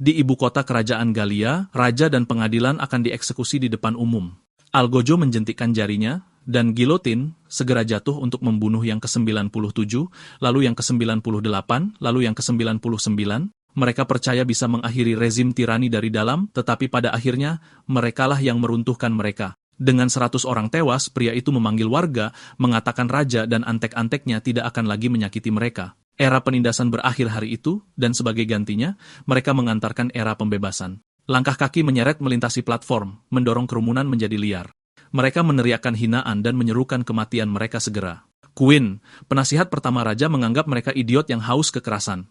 Di ibu kota kerajaan Galia, raja dan pengadilan akan dieksekusi di depan umum. Algojo menjentikkan jarinya, dan gilotin segera jatuh untuk membunuh yang ke-97, lalu yang ke-98, lalu yang ke-99. Mereka percaya bisa mengakhiri rezim tirani dari dalam, tetapi pada akhirnya, merekalah yang meruntuhkan mereka. Dengan 100 orang tewas, pria itu memanggil warga, mengatakan raja dan antek-anteknya tidak akan lagi menyakiti mereka. Era penindasan berakhir hari itu, dan sebagai gantinya, mereka mengantarkan era pembebasan. Langkah kaki menyeret melintasi platform, mendorong kerumunan menjadi liar. Mereka meneriakkan hinaan dan menyerukan kematian mereka segera. Queen, penasihat pertama raja, menganggap mereka idiot yang haus kekerasan.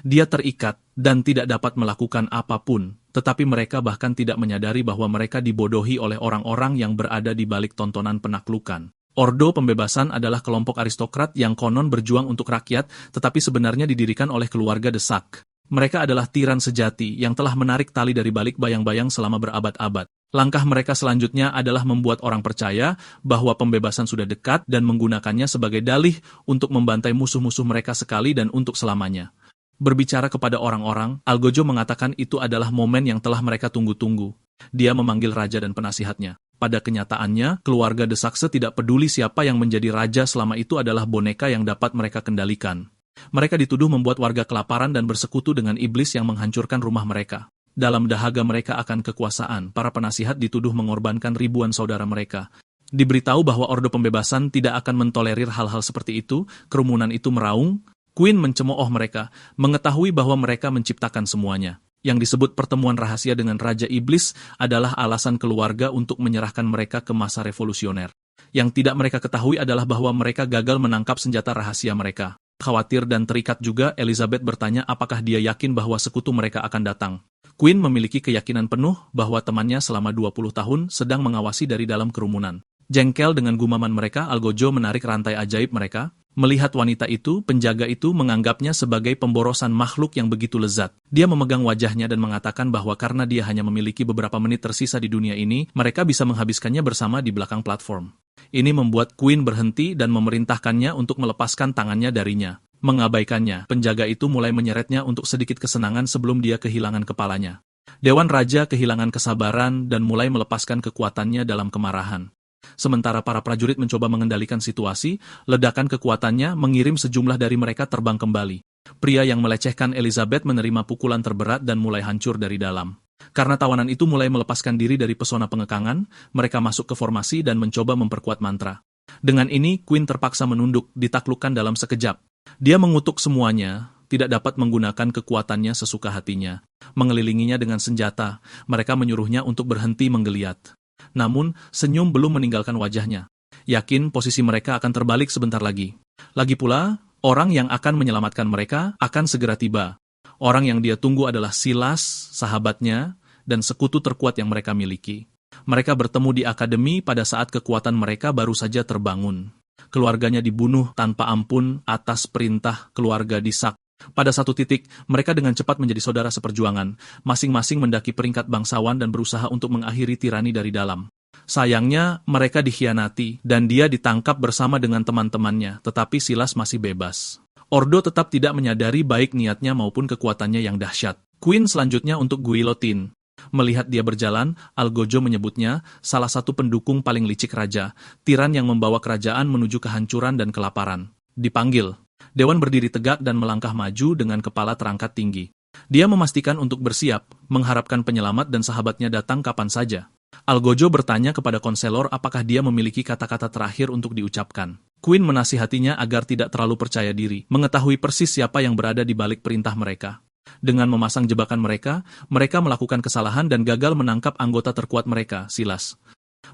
Dia terikat dan tidak dapat melakukan apapun, tetapi mereka bahkan tidak menyadari bahwa mereka dibodohi oleh orang-orang yang berada di balik tontonan penaklukan. Ordo Pembebasan adalah kelompok aristokrat yang konon berjuang untuk rakyat, tetapi sebenarnya didirikan oleh keluarga Desak. Mereka adalah tiran sejati yang telah menarik tali dari balik bayang-bayang selama berabad-abad. Langkah mereka selanjutnya adalah membuat orang percaya bahwa pembebasan sudah dekat dan menggunakannya sebagai dalih untuk membantai musuh-musuh mereka sekali dan untuk selamanya. Berbicara kepada orang-orang, Algojo mengatakan itu adalah momen yang telah mereka tunggu-tunggu. Dia memanggil raja dan penasihatnya. Pada kenyataannya, keluarga Desakse tidak peduli siapa yang menjadi raja selama itu adalah boneka yang dapat mereka kendalikan. Mereka dituduh membuat warga kelaparan dan bersekutu dengan iblis yang menghancurkan rumah mereka. Dalam dahaga mereka akan kekuasaan, para penasihat dituduh mengorbankan ribuan saudara mereka. Diberitahu bahwa Ordo Pembebasan tidak akan mentolerir hal-hal seperti itu, kerumunan itu meraung. Queen mencemooh mereka, mengetahui bahwa mereka menciptakan semuanya. Yang disebut pertemuan rahasia dengan Raja Iblis adalah alasan keluarga untuk menyerahkan mereka ke masa revolusioner. Yang tidak mereka ketahui adalah bahwa mereka gagal menangkap senjata rahasia mereka. Khawatir dan terikat juga, Elizabeth bertanya apakah dia yakin bahwa sekutu mereka akan datang. Queen memiliki keyakinan penuh bahwa temannya selama 20 tahun sedang mengawasi dari dalam kerumunan. Jengkel dengan gumaman mereka, Algojo menarik rantai ajaib mereka. Melihat wanita itu, penjaga itu menganggapnya sebagai pemborosan makhluk yang begitu lezat. Dia memegang wajahnya dan mengatakan bahwa karena dia hanya memiliki beberapa menit tersisa di dunia ini, mereka bisa menghabiskannya bersama di belakang platform. Ini membuat Queen berhenti dan memerintahkannya untuk melepaskan tangannya darinya. Mengabaikannya, penjaga itu mulai menyeretnya untuk sedikit kesenangan sebelum dia kehilangan kepalanya. Dewan Raja kehilangan kesabaran dan mulai melepaskan kekuatannya dalam kemarahan. Sementara para prajurit mencoba mengendalikan situasi, ledakan kekuatannya mengirim sejumlah dari mereka terbang kembali. Pria yang melecehkan Elizabeth menerima pukulan terberat dan mulai hancur dari dalam. Karena tawanan itu mulai melepaskan diri dari pesona pengekangan, mereka masuk ke formasi dan mencoba memperkuat mantra. Dengan ini, Queen terpaksa menunduk, ditaklukkan dalam sekejap. Dia mengutuk semuanya, tidak dapat menggunakan kekuatannya sesuka hatinya. Mengelilinginya dengan senjata, mereka menyuruhnya untuk berhenti menggeliat. Namun, senyum belum meninggalkan wajahnya. Yakin posisi mereka akan terbalik sebentar lagi. Lagi pula, orang yang akan menyelamatkan mereka akan segera tiba. Orang yang dia tunggu adalah Silas, sahabatnya, dan sekutu terkuat yang mereka miliki. Mereka bertemu di akademi pada saat kekuatan mereka baru saja terbangun. Keluarganya dibunuh tanpa ampun atas perintah keluarga Desak. Pada satu titik, mereka dengan cepat menjadi saudara seperjuangan, masing-masing mendaki peringkat bangsawan dan berusaha untuk mengakhiri tirani dari dalam. Sayangnya, mereka dikhianati, dan dia ditangkap bersama dengan teman-temannya, tetapi Silas masih bebas. Ordo tetap tidak menyadari baik niatnya maupun kekuatannya yang dahsyat. Queen selanjutnya untuk guillotine. Melihat dia berjalan, Algojo menyebutnya salah satu pendukung paling licik raja, tiran yang membawa kerajaan menuju kehancuran dan kelaparan. Dipanggil. Dewan berdiri tegak dan melangkah maju dengan kepala terangkat tinggi. Dia memastikan untuk bersiap, mengharapkan penyelamat dan sahabatnya datang kapan saja. Algojo bertanya kepada konselor apakah dia memiliki kata-kata terakhir untuk diucapkan. Queen menasihatinya agar tidak terlalu percaya diri, mengetahui persis siapa yang berada di balik perintah mereka. Dengan memasang jebakan mereka, mereka melakukan kesalahan dan gagal menangkap anggota terkuat mereka, Silas.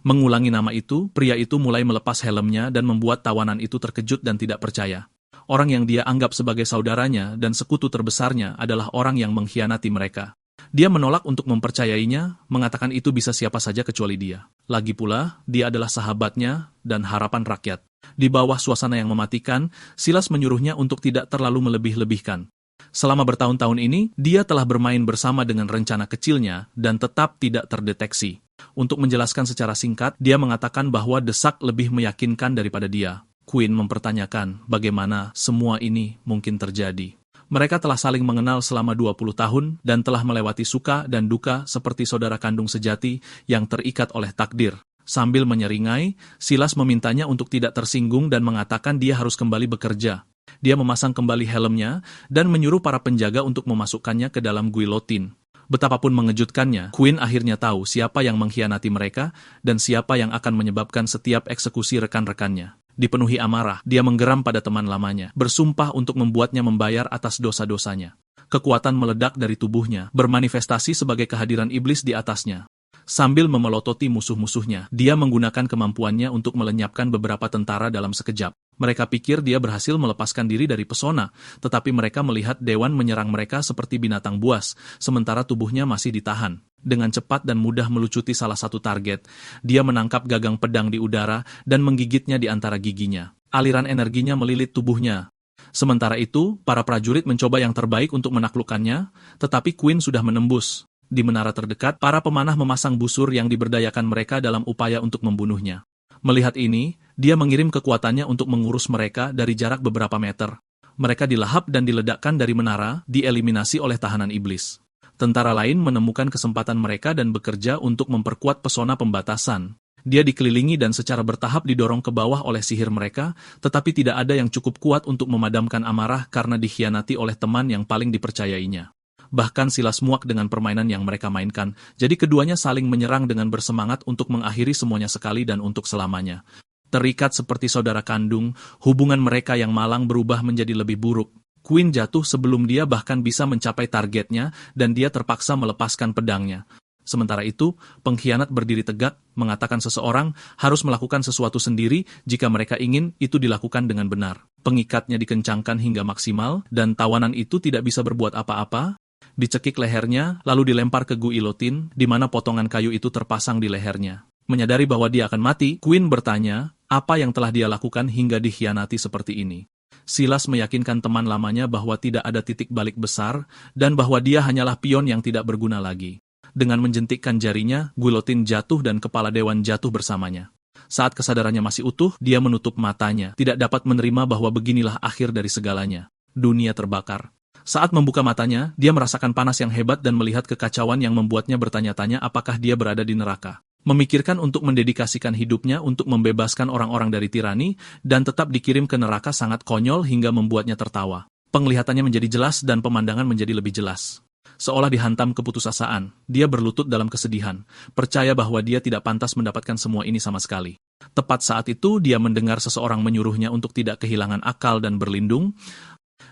Mengulangi nama itu, pria itu mulai melepas helmnya dan membuat tawanan itu terkejut dan tidak percaya. Orang yang dia anggap sebagai saudaranya dan sekutu terbesarnya adalah orang yang mengkhianati mereka. Dia menolak untuk mempercayainya, mengatakan itu bisa siapa saja kecuali dia. Lagi pula, dia adalah sahabatnya dan harapan rakyat. Di bawah suasana yang mematikan, Silas menyuruhnya untuk tidak terlalu melebih-lebihkan. Selama bertahun-tahun ini, dia telah bermain bersama dengan rencana kecilnya dan tetap tidak terdeteksi. Untuk menjelaskan secara singkat, dia mengatakan bahwa Desak lebih meyakinkan daripada dia. Queen mempertanyakan bagaimana semua ini mungkin terjadi. Mereka telah saling mengenal selama 20 tahun dan telah melewati suka dan duka seperti saudara kandung sejati yang terikat oleh takdir. Sambil menyeringai, Silas memintanya untuk tidak tersinggung dan mengatakan dia harus kembali bekerja. Dia memasang kembali helmnya dan menyuruh para penjaga untuk memasukkannya ke dalam guillotine. Betapapun mengejutkannya, Quinn akhirnya tahu siapa yang mengkhianati mereka dan siapa yang akan menyebabkan setiap eksekusi rekan-rekannya. Dipenuhi amarah, dia menggeram pada teman lamanya, bersumpah untuk membuatnya membayar atas dosa-dosanya. Kekuatan meledak dari tubuhnya, bermanifestasi sebagai kehadiran iblis di atasnya. Sambil memelototi musuh-musuhnya, dia menggunakan kemampuannya untuk melenyapkan beberapa tentara dalam sekejap. Mereka pikir dia berhasil melepaskan diri dari pesona, tetapi mereka melihat dewan menyerang mereka seperti binatang buas, sementara tubuhnya masih ditahan. Dengan cepat dan mudah melucuti salah satu target, dia menangkap gagang pedang di udara dan menggigitnya di antara giginya. Aliran energinya melilit tubuhnya. Sementara itu, para prajurit mencoba yang terbaik untuk menaklukkannya, tetapi Quinn sudah menembus. Di menara terdekat, para pemanah memasang busur yang diberdayakan mereka dalam upaya untuk membunuhnya. Melihat ini, dia mengirim kekuatannya untuk mengurus mereka dari jarak beberapa meter. Mereka dilahap dan diledakkan dari menara, dieliminasi oleh tahanan iblis. Tentara lain menemukan kesempatan mereka dan bekerja untuk memperkuat pesona pembatasan. Dia dikelilingi dan secara bertahap didorong ke bawah oleh sihir mereka, tetapi tidak ada yang cukup kuat untuk memadamkan amarah karena dikhianati oleh teman yang paling dipercayainya. Bahkan Silas muak dengan permainan yang mereka mainkan, jadi keduanya saling menyerang dengan bersemangat untuk mengakhiri semuanya sekali dan untuk selamanya. Terikat seperti saudara kandung, hubungan mereka yang malang berubah menjadi lebih buruk. Quinn jatuh sebelum dia bahkan bisa mencapai targetnya dan dia terpaksa melepaskan pedangnya. Sementara itu, pengkhianat berdiri tegak, mengatakan seseorang harus melakukan sesuatu sendiri jika mereka ingin itu dilakukan dengan benar. Pengikatnya dikencangkan hingga maksimal, dan tawanan itu tidak bisa berbuat apa-apa. Dicekik lehernya, lalu dilempar ke guillotine, di mana potongan kayu itu terpasang di lehernya. Menyadari bahwa dia akan mati, Quinn bertanya, apa yang telah dia lakukan hingga dikhianati seperti ini. Silas meyakinkan teman lamanya bahwa tidak ada titik balik besar, dan bahwa dia hanyalah pion yang tidak berguna lagi. Dengan menjentikkan jarinya, guillotine jatuh dan kepala dewan jatuh bersamanya. Saat kesadarannya masih utuh, dia menutup matanya, tidak dapat menerima bahwa beginilah akhir dari segalanya. Dunia terbakar. Saat membuka matanya, dia merasakan panas yang hebat dan melihat kekacauan yang membuatnya bertanya-tanya apakah dia berada di neraka. Memikirkan untuk mendedikasikan hidupnya untuk membebaskan orang-orang dari tirani, dan tetap dikirim ke neraka sangat konyol hingga membuatnya tertawa. Penglihatannya menjadi jelas dan pemandangan menjadi lebih jelas. Seolah dihantam keputusasaan, dia berlutut dalam kesedihan, percaya bahwa dia tidak pantas mendapatkan semua ini sama sekali. Tepat saat itu, dia mendengar seseorang menyuruhnya untuk tidak kehilangan akal dan berlindung.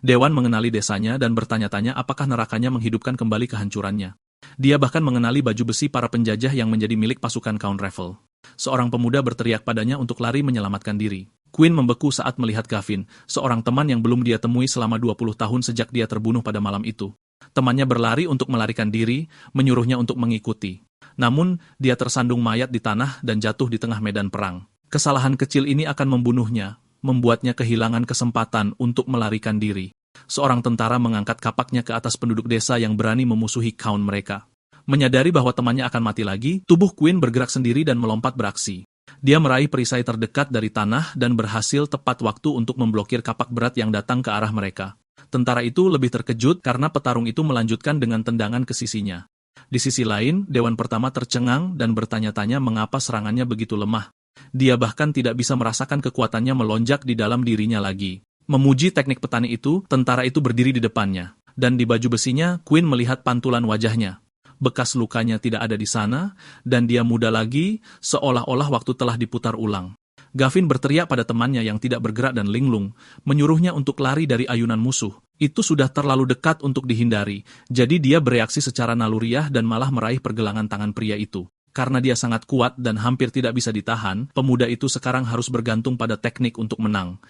Dewan mengenali desanya dan bertanya-tanya apakah nerakanya menghidupkan kembali kehancurannya. Dia bahkan mengenali baju besi para penjajah yang menjadi milik pasukan Count Raffle. Seorang pemuda berteriak padanya untuk lari menyelamatkan diri. Quinn membeku saat melihat Gavin, seorang teman yang belum dia temui selama 20 tahun sejak dia terbunuh pada malam itu. Temannya berlari untuk melarikan diri, menyuruhnya untuk mengikuti. Namun, dia tersandung mayat di tanah dan jatuh di tengah medan perang. Kesalahan kecil ini akan membunuhnya, membuatnya kehilangan kesempatan untuk melarikan diri. Seorang tentara mengangkat kapaknya ke atas penduduk desa yang berani memusuhi kaum mereka. Menyadari bahwa temannya akan mati lagi, tubuh Quinn bergerak sendiri dan melompat beraksi. Dia meraih perisai terdekat dari tanah dan berhasil tepat waktu untuk memblokir kapak berat yang datang ke arah mereka. Tentara itu lebih terkejut karena petarung itu melanjutkan dengan tendangan ke sisinya. Di sisi lain, Dewan Pertama tercengang dan bertanya-tanya mengapa serangannya begitu lemah. Dia bahkan tidak bisa merasakan kekuatannya melonjak di dalam dirinya lagi. Memuji teknik petani itu, tentara itu berdiri di depannya. Dan di baju besinya, Quinn melihat pantulan wajahnya. Bekas lukanya tidak ada di sana, dan dia muda lagi, seolah-olah waktu telah diputar ulang. Gavin berteriak pada temannya yang tidak bergerak dan linglung, menyuruhnya untuk lari dari ayunan musuh. Itu sudah terlalu dekat untuk dihindari, jadi dia bereaksi secara naluriah dan malah meraih pergelangan tangan pria itu. Karena dia sangat kuat dan hampir tidak bisa ditahan, pemuda itu sekarang harus bergantung pada teknik untuk menang.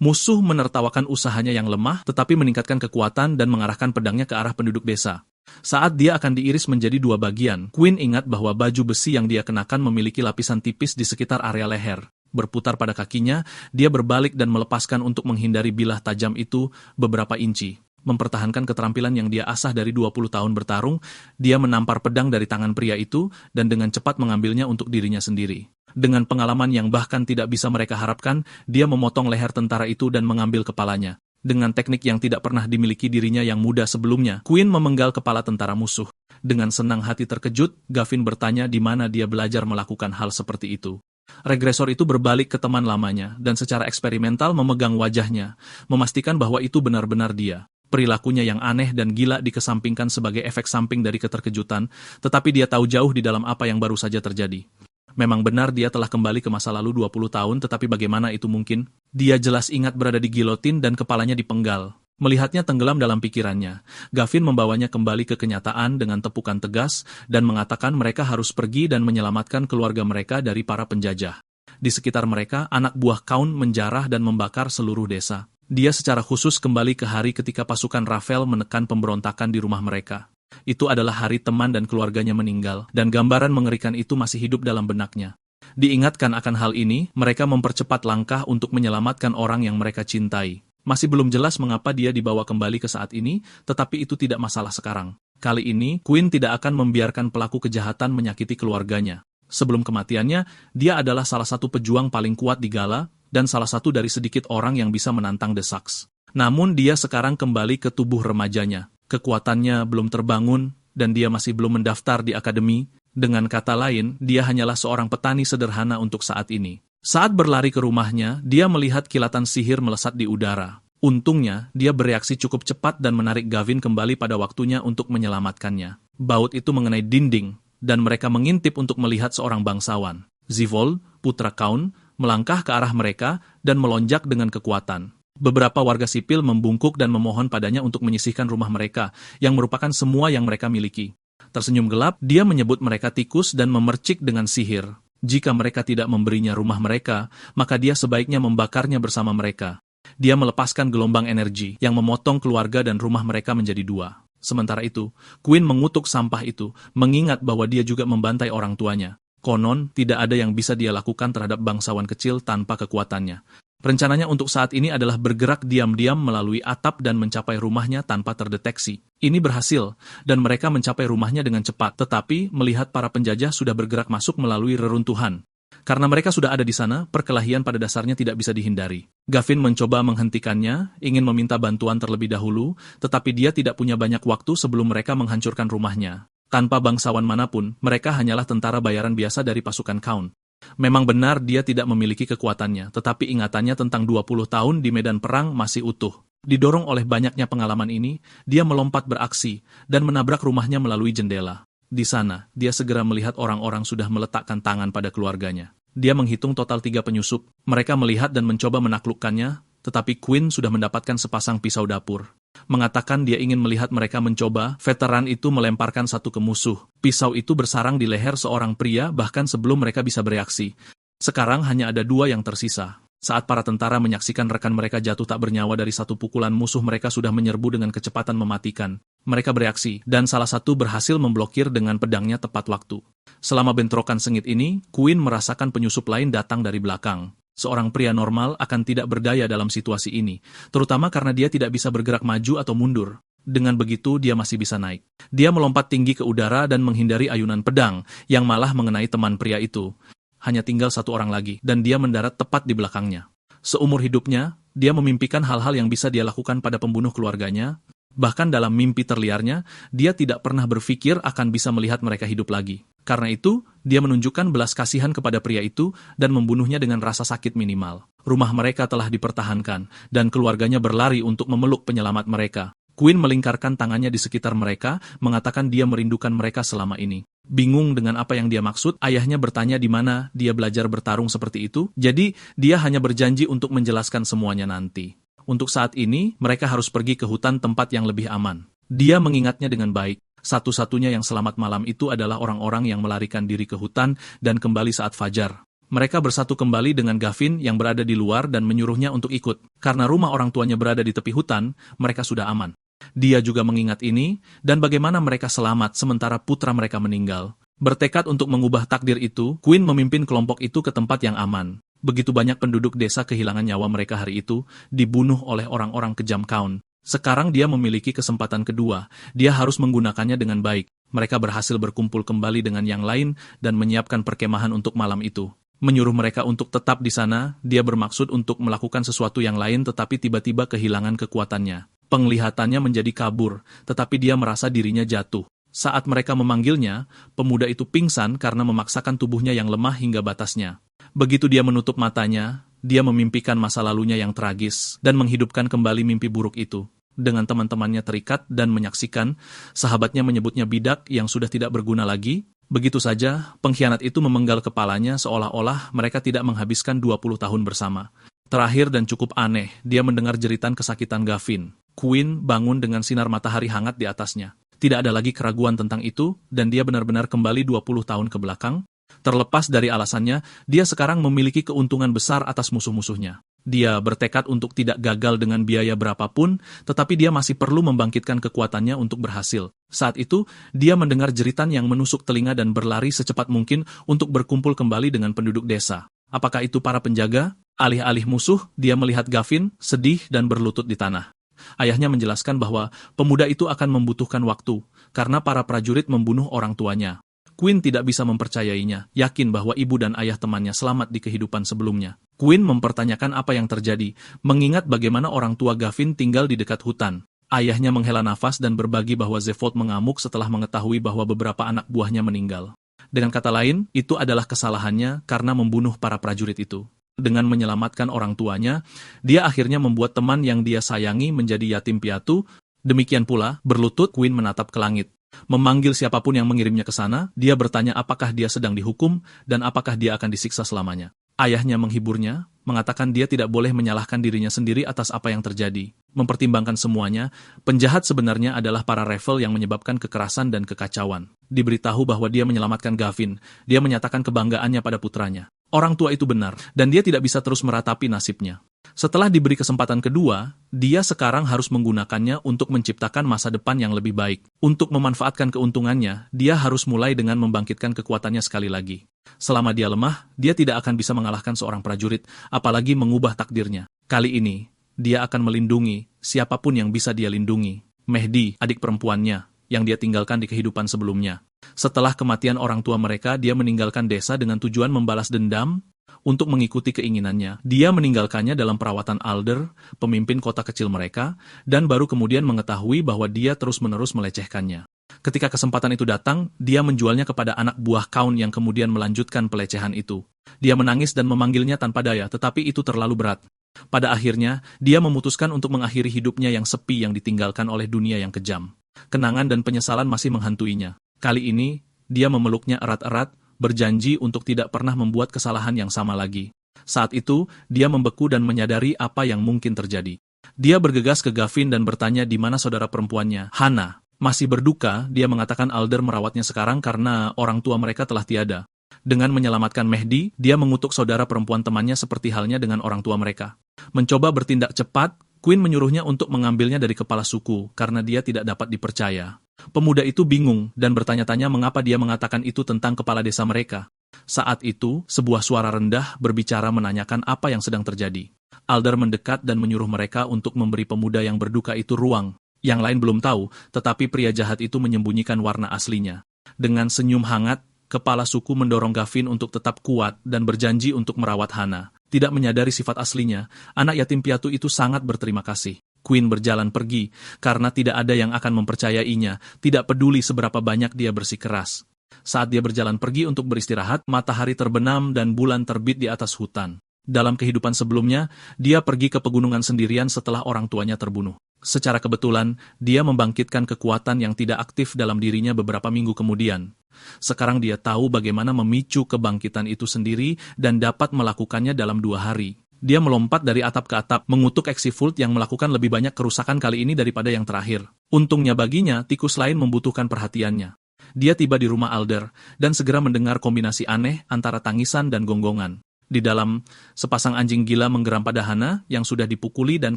Musuh menertawakan usahanya yang lemah, tetapi meningkatkan kekuatan dan mengarahkan pedangnya ke arah penduduk desa. Saat dia akan diiris menjadi dua bagian, Quinn ingat bahwa baju besi yang dia kenakan memiliki lapisan tipis di sekitar area leher. Berputar pada kakinya, dia berbalik dan melepaskan untuk menghindari bilah tajam itu beberapa inci. Mempertahankan keterampilan yang dia asah dari 20 tahun bertarung, dia menampar pedang dari tangan pria itu dan dengan cepat mengambilnya untuk dirinya sendiri. Dengan pengalaman yang bahkan tidak bisa mereka harapkan, dia memotong leher tentara itu dan mengambil kepalanya. Dengan teknik yang tidak pernah dimiliki dirinya yang muda sebelumnya, Quinn memenggal kepala tentara musuh. Dengan senang hati terkejut, Gavin bertanya di mana dia belajar melakukan hal seperti itu. Regresor itu berbalik ke teman lamanya, dan secara eksperimental memegang wajahnya, memastikan bahwa itu benar-benar dia. Perilakunya yang aneh dan gila dikesampingkan sebagai efek samping dari keterkejutan, tetapi dia tahu jauh di dalam apa yang baru saja terjadi. Memang benar dia telah kembali ke masa lalu 20 tahun, tetapi bagaimana itu mungkin? Dia jelas ingat berada di gilotin dan kepalanya dipenggal. Melihatnya tenggelam dalam pikirannya, Gavin membawanya kembali ke kenyataan dengan tepukan tegas dan mengatakan mereka harus pergi dan menyelamatkan keluarga mereka dari para penjajah. Di sekitar mereka, anak buah Kaun menjarah dan membakar seluruh desa. Dia secara khusus kembali ke hari ketika pasukan Rafael menekan pemberontakan di rumah mereka. Itu adalah hari teman dan keluarganya meninggal, dan gambaran mengerikan itu masih hidup dalam benaknya. Diingatkan akan hal ini, mereka mempercepat langkah untuk menyelamatkan orang yang mereka cintai. Masih belum jelas mengapa dia dibawa kembali ke saat ini, tetapi itu tidak masalah sekarang. Kali ini, Quinn tidak akan membiarkan pelaku kejahatan menyakiti keluarganya. Sebelum kematiannya, dia adalah salah satu pejuang paling kuat di Gala, dan salah satu dari sedikit orang yang bisa menantang The Saks. Namun dia sekarang kembali ke tubuh remajanya. Kekuatannya belum terbangun, dan dia masih belum mendaftar di akademi. Dengan kata lain, dia hanyalah seorang petani sederhana untuk saat ini. Saat berlari ke rumahnya, dia melihat kilatan sihir melesat di udara. Untungnya, dia bereaksi cukup cepat dan menarik Gavin kembali pada waktunya untuk menyelamatkannya. Baut itu mengenai dinding, dan mereka mengintip untuk melihat seorang bangsawan. Zivol, putra Kaun, melangkah ke arah mereka dan melonjak dengan kekuatan. Beberapa warga sipil membungkuk dan memohon padanya untuk menyisihkan rumah mereka, yang merupakan semua yang mereka miliki. Tersenyum gelap, dia menyebut mereka tikus dan memercik dengan sihir. Jika mereka tidak memberinya rumah mereka, maka dia sebaiknya membakarnya bersama mereka. Dia melepaskan gelombang energi yang memotong keluarga dan rumah mereka menjadi dua. Sementara itu, Quinn mengutuk sampah itu, mengingat bahwa dia juga membantai orang tuanya. Konon, tidak ada yang bisa dia lakukan terhadap bangsawan kecil tanpa kekuatannya. Rencananya untuk saat ini adalah bergerak diam-diam melalui atap dan mencapai rumahnya tanpa terdeteksi. Ini berhasil, dan mereka mencapai rumahnya dengan cepat, tetapi melihat para penjajah sudah bergerak masuk melalui reruntuhan. Karena mereka sudah ada di sana, perkelahian pada dasarnya tidak bisa dihindari. Gavin mencoba menghentikannya, ingin meminta bantuan terlebih dahulu, tetapi dia tidak punya banyak waktu sebelum mereka menghancurkan rumahnya. Tanpa bangsawan manapun, mereka hanyalah tentara bayaran biasa dari pasukan Kaun. Memang benar dia tidak memiliki kekuatannya, tetapi ingatannya tentang 20 tahun di medan perang masih utuh. Didorong oleh banyaknya pengalaman ini, dia melompat beraksi dan menabrak rumahnya melalui jendela. Di sana, dia segera melihat orang-orang sudah meletakkan tangan pada keluarganya. Dia menghitung total 3 penyusup. Mereka melihat dan mencoba menaklukkannya, tetapi Quinn sudah mendapatkan sepasang pisau dapur. Mengatakan dia ingin melihat mereka mencoba, veteran itu melemparkan satu ke musuh. Pisau itu bersarang di leher seorang pria bahkan sebelum mereka bisa bereaksi. Sekarang hanya ada 2 yang tersisa. Saat para tentara menyaksikan rekan mereka jatuh tak bernyawa dari satu pukulan musuh, mereka sudah menyerbu dengan kecepatan mematikan. Mereka bereaksi, dan salah satu berhasil memblokir dengan pedangnya tepat waktu. Selama bentrokan sengit ini, Quinn merasakan penyusup lain datang dari belakang. Seorang pria normal akan tidak berdaya dalam situasi ini, terutama karena dia tidak bisa bergerak maju atau mundur. Dengan begitu, dia masih bisa naik. Dia melompat tinggi ke udara dan menghindari ayunan pedang, yang malah mengenai teman pria itu. Hanya tinggal 1 orang lagi, dan dia mendarat tepat di belakangnya. Seumur hidupnya, dia memimpikan hal-hal yang bisa dia lakukan pada pembunuh keluarganya. Bahkan dalam mimpi terliarnya, dia tidak pernah berpikir akan bisa melihat mereka hidup lagi. Karena itu, dia menunjukkan belas kasihan kepada pria itu dan membunuhnya dengan rasa sakit minimal. Rumah mereka telah dipertahankan, dan keluarganya berlari untuk memeluk penyelamat mereka. Quinn melingkarkan tangannya di sekitar mereka, mengatakan dia merindukan mereka selama ini. Bingung dengan apa yang dia maksud, ayahnya bertanya di mana dia belajar bertarung seperti itu, jadi dia hanya berjanji untuk menjelaskan semuanya nanti. Untuk saat ini, mereka harus pergi ke hutan tempat yang lebih aman. Dia mengingatnya dengan baik. Satu-satunya yang selamat malam itu adalah orang-orang yang melarikan diri ke hutan dan kembali saat fajar. Mereka bersatu kembali dengan Gavin yang berada di luar dan menyuruhnya untuk ikut. Karena rumah orang tuanya berada di tepi hutan, mereka sudah aman. Dia juga mengingat ini, dan bagaimana mereka selamat sementara putra mereka meninggal. Bertekad untuk mengubah takdir itu, Quinn memimpin kelompok itu ke tempat yang aman. Begitu banyak penduduk desa kehilangan nyawa mereka hari itu, dibunuh oleh orang-orang kejam Kaun. Sekarang dia memiliki kesempatan kedua, dia harus menggunakannya dengan baik. Mereka berhasil berkumpul kembali dengan yang lain dan menyiapkan perkemahan untuk malam itu. Menyuruh mereka untuk tetap di sana, dia bermaksud untuk melakukan sesuatu yang lain tetapi tiba-tiba kehilangan kekuatannya. Penglihatannya menjadi kabur, tetapi dia merasa dirinya jatuh. Saat mereka memanggilnya, pemuda itu pingsan karena memaksakan tubuhnya yang lemah hingga batasnya. Begitu dia menutup matanya, dia memimpikan masa lalunya yang tragis dan menghidupkan kembali mimpi buruk itu. Dengan teman-temannya terikat dan menyaksikan, sahabatnya menyebutnya bidak yang sudah tidak berguna lagi. Begitu saja, pengkhianat itu memenggal kepalanya seolah-olah mereka tidak menghabiskan 20 tahun bersama. Terakhir dan cukup aneh, dia mendengar jeritan kesakitan Gavin. Quinn bangun dengan sinar matahari hangat di atasnya. Tidak ada lagi keraguan tentang itu, dan dia benar-benar kembali 20 tahun ke belakang. Terlepas dari alasannya, dia sekarang memiliki keuntungan besar atas musuh-musuhnya. Dia bertekad untuk tidak gagal dengan biaya berapapun, tetapi dia masih perlu membangkitkan kekuatannya untuk berhasil. Saat itu, dia mendengar jeritan yang menusuk telinga dan berlari secepat mungkin untuk berkumpul kembali dengan penduduk desa. Apakah itu para penjaga? Alih-alih musuh, dia melihat Gavin, sedih dan berlutut di tanah. Ayahnya menjelaskan bahwa pemuda itu akan membutuhkan waktu, karena para prajurit membunuh orang tuanya. Quinn tidak bisa mempercayainya, yakin bahwa ibu dan ayah temannya selamat di kehidupan sebelumnya. Quinn mempertanyakan apa yang terjadi, mengingat bagaimana orang tua Gavin tinggal di dekat hutan. Ayahnya menghela nafas dan berbagi bahwa Zephod mengamuk setelah mengetahui bahwa beberapa anak buahnya meninggal. Dengan kata lain, itu adalah kesalahannya karena membunuh para prajurit itu. Dengan menyelamatkan orang tuanya, dia akhirnya membuat teman yang dia sayangi menjadi yatim piatu. Demikian pula, berlutut Quinn menatap ke langit. Memanggil siapapun yang mengirimnya ke sana, dia bertanya apakah dia sedang dihukum dan apakah dia akan disiksa selamanya. Ayahnya menghiburnya, mengatakan dia tidak boleh menyalahkan dirinya sendiri atas apa yang terjadi. Mempertimbangkan semuanya, penjahat sebenarnya adalah para Revel yang menyebabkan kekerasan dan kekacauan. Diberitahu bahwa dia menyelamatkan Gavin, dia menyatakan kebanggaannya pada putranya. Orang tua itu benar, dan dia tidak bisa terus meratapi nasibnya. Setelah diberi kesempatan kedua, dia sekarang harus menggunakannya untuk menciptakan masa depan yang lebih baik. Untuk memanfaatkan keuntungannya, dia harus mulai dengan membangkitkan kekuatannya sekali lagi. Selama dia lemah, dia tidak akan bisa mengalahkan seorang prajurit, apalagi mengubah takdirnya. Kali ini, dia akan melindungi siapapun yang bisa dia lindungi. Mehdi, adik perempuannya, yang dia tinggalkan di kehidupan sebelumnya. Setelah kematian orang tua mereka, dia meninggalkan desa dengan tujuan membalas dendam untuk mengikuti keinginannya. Dia meninggalkannya dalam perawatan Alder, pemimpin kota kecil mereka, dan baru kemudian mengetahui bahwa dia terus-menerus melecehkannya. Ketika kesempatan itu datang, dia menjualnya kepada anak buah Kaun yang kemudian melanjutkan pelecehan itu. Dia menangis dan memanggilnya tanpa daya, tetapi itu terlalu berat. Pada akhirnya, dia memutuskan untuk mengakhiri hidupnya yang sepi yang ditinggalkan oleh dunia yang kejam. Kenangan dan penyesalan masih menghantuinya. Kali ini, dia memeluknya erat-erat, berjanji untuk tidak pernah membuat kesalahan yang sama lagi. Saat itu, dia membeku dan menyadari apa yang mungkin terjadi. Dia bergegas ke Gavin dan bertanya di mana saudara perempuannya, Hana. Masih berduka, dia mengatakan Alder merawatnya sekarang karena orang tua mereka telah tiada. Dengan menyelamatkan Mehdi, dia mengutuk saudara perempuan temannya seperti halnya dengan orang tua mereka. Mencoba bertindak cepat, Quinn menyuruhnya untuk mengambilnya dari kepala suku karena dia tidak dapat dipercaya. Pemuda itu bingung dan bertanya-tanya mengapa dia mengatakan itu tentang kepala desa mereka. Saat itu, sebuah suara rendah berbicara menanyakan apa yang sedang terjadi. Alder mendekat dan menyuruh mereka untuk memberi pemuda yang berduka itu ruang. Yang lain belum tahu, tetapi pria jahat itu menyembunyikan warna aslinya. Dengan senyum hangat, kepala suku mendorong Gavin untuk tetap kuat dan berjanji untuk merawat Hana. Tidak menyadari sifat aslinya, anak yatim piatu itu sangat berterima kasih. Quinn berjalan pergi, karena tidak ada yang akan mempercayainya, tidak peduli seberapa banyak dia bersikeras. Saat dia berjalan pergi untuk beristirahat, matahari terbenam dan bulan terbit di atas hutan. Dalam kehidupan sebelumnya, dia pergi ke pegunungan sendirian setelah orang tuanya terbunuh. Secara kebetulan, dia membangkitkan kekuatan yang tidak aktif dalam dirinya beberapa minggu kemudian. Sekarang dia tahu bagaimana memicu kebangkitan itu sendiri dan dapat melakukannya dalam 2 hari. Dia melompat dari atap ke atap, mengutuk Exifult yang melakukan lebih banyak kerusakan kali ini daripada yang terakhir. Untungnya baginya, tikus lain membutuhkan perhatiannya. Dia tiba di rumah Alder, dan segera mendengar kombinasi aneh antara tangisan dan gonggongan. Di dalam, sepasang anjing gila menggeram pada Hana yang sudah dipukuli dan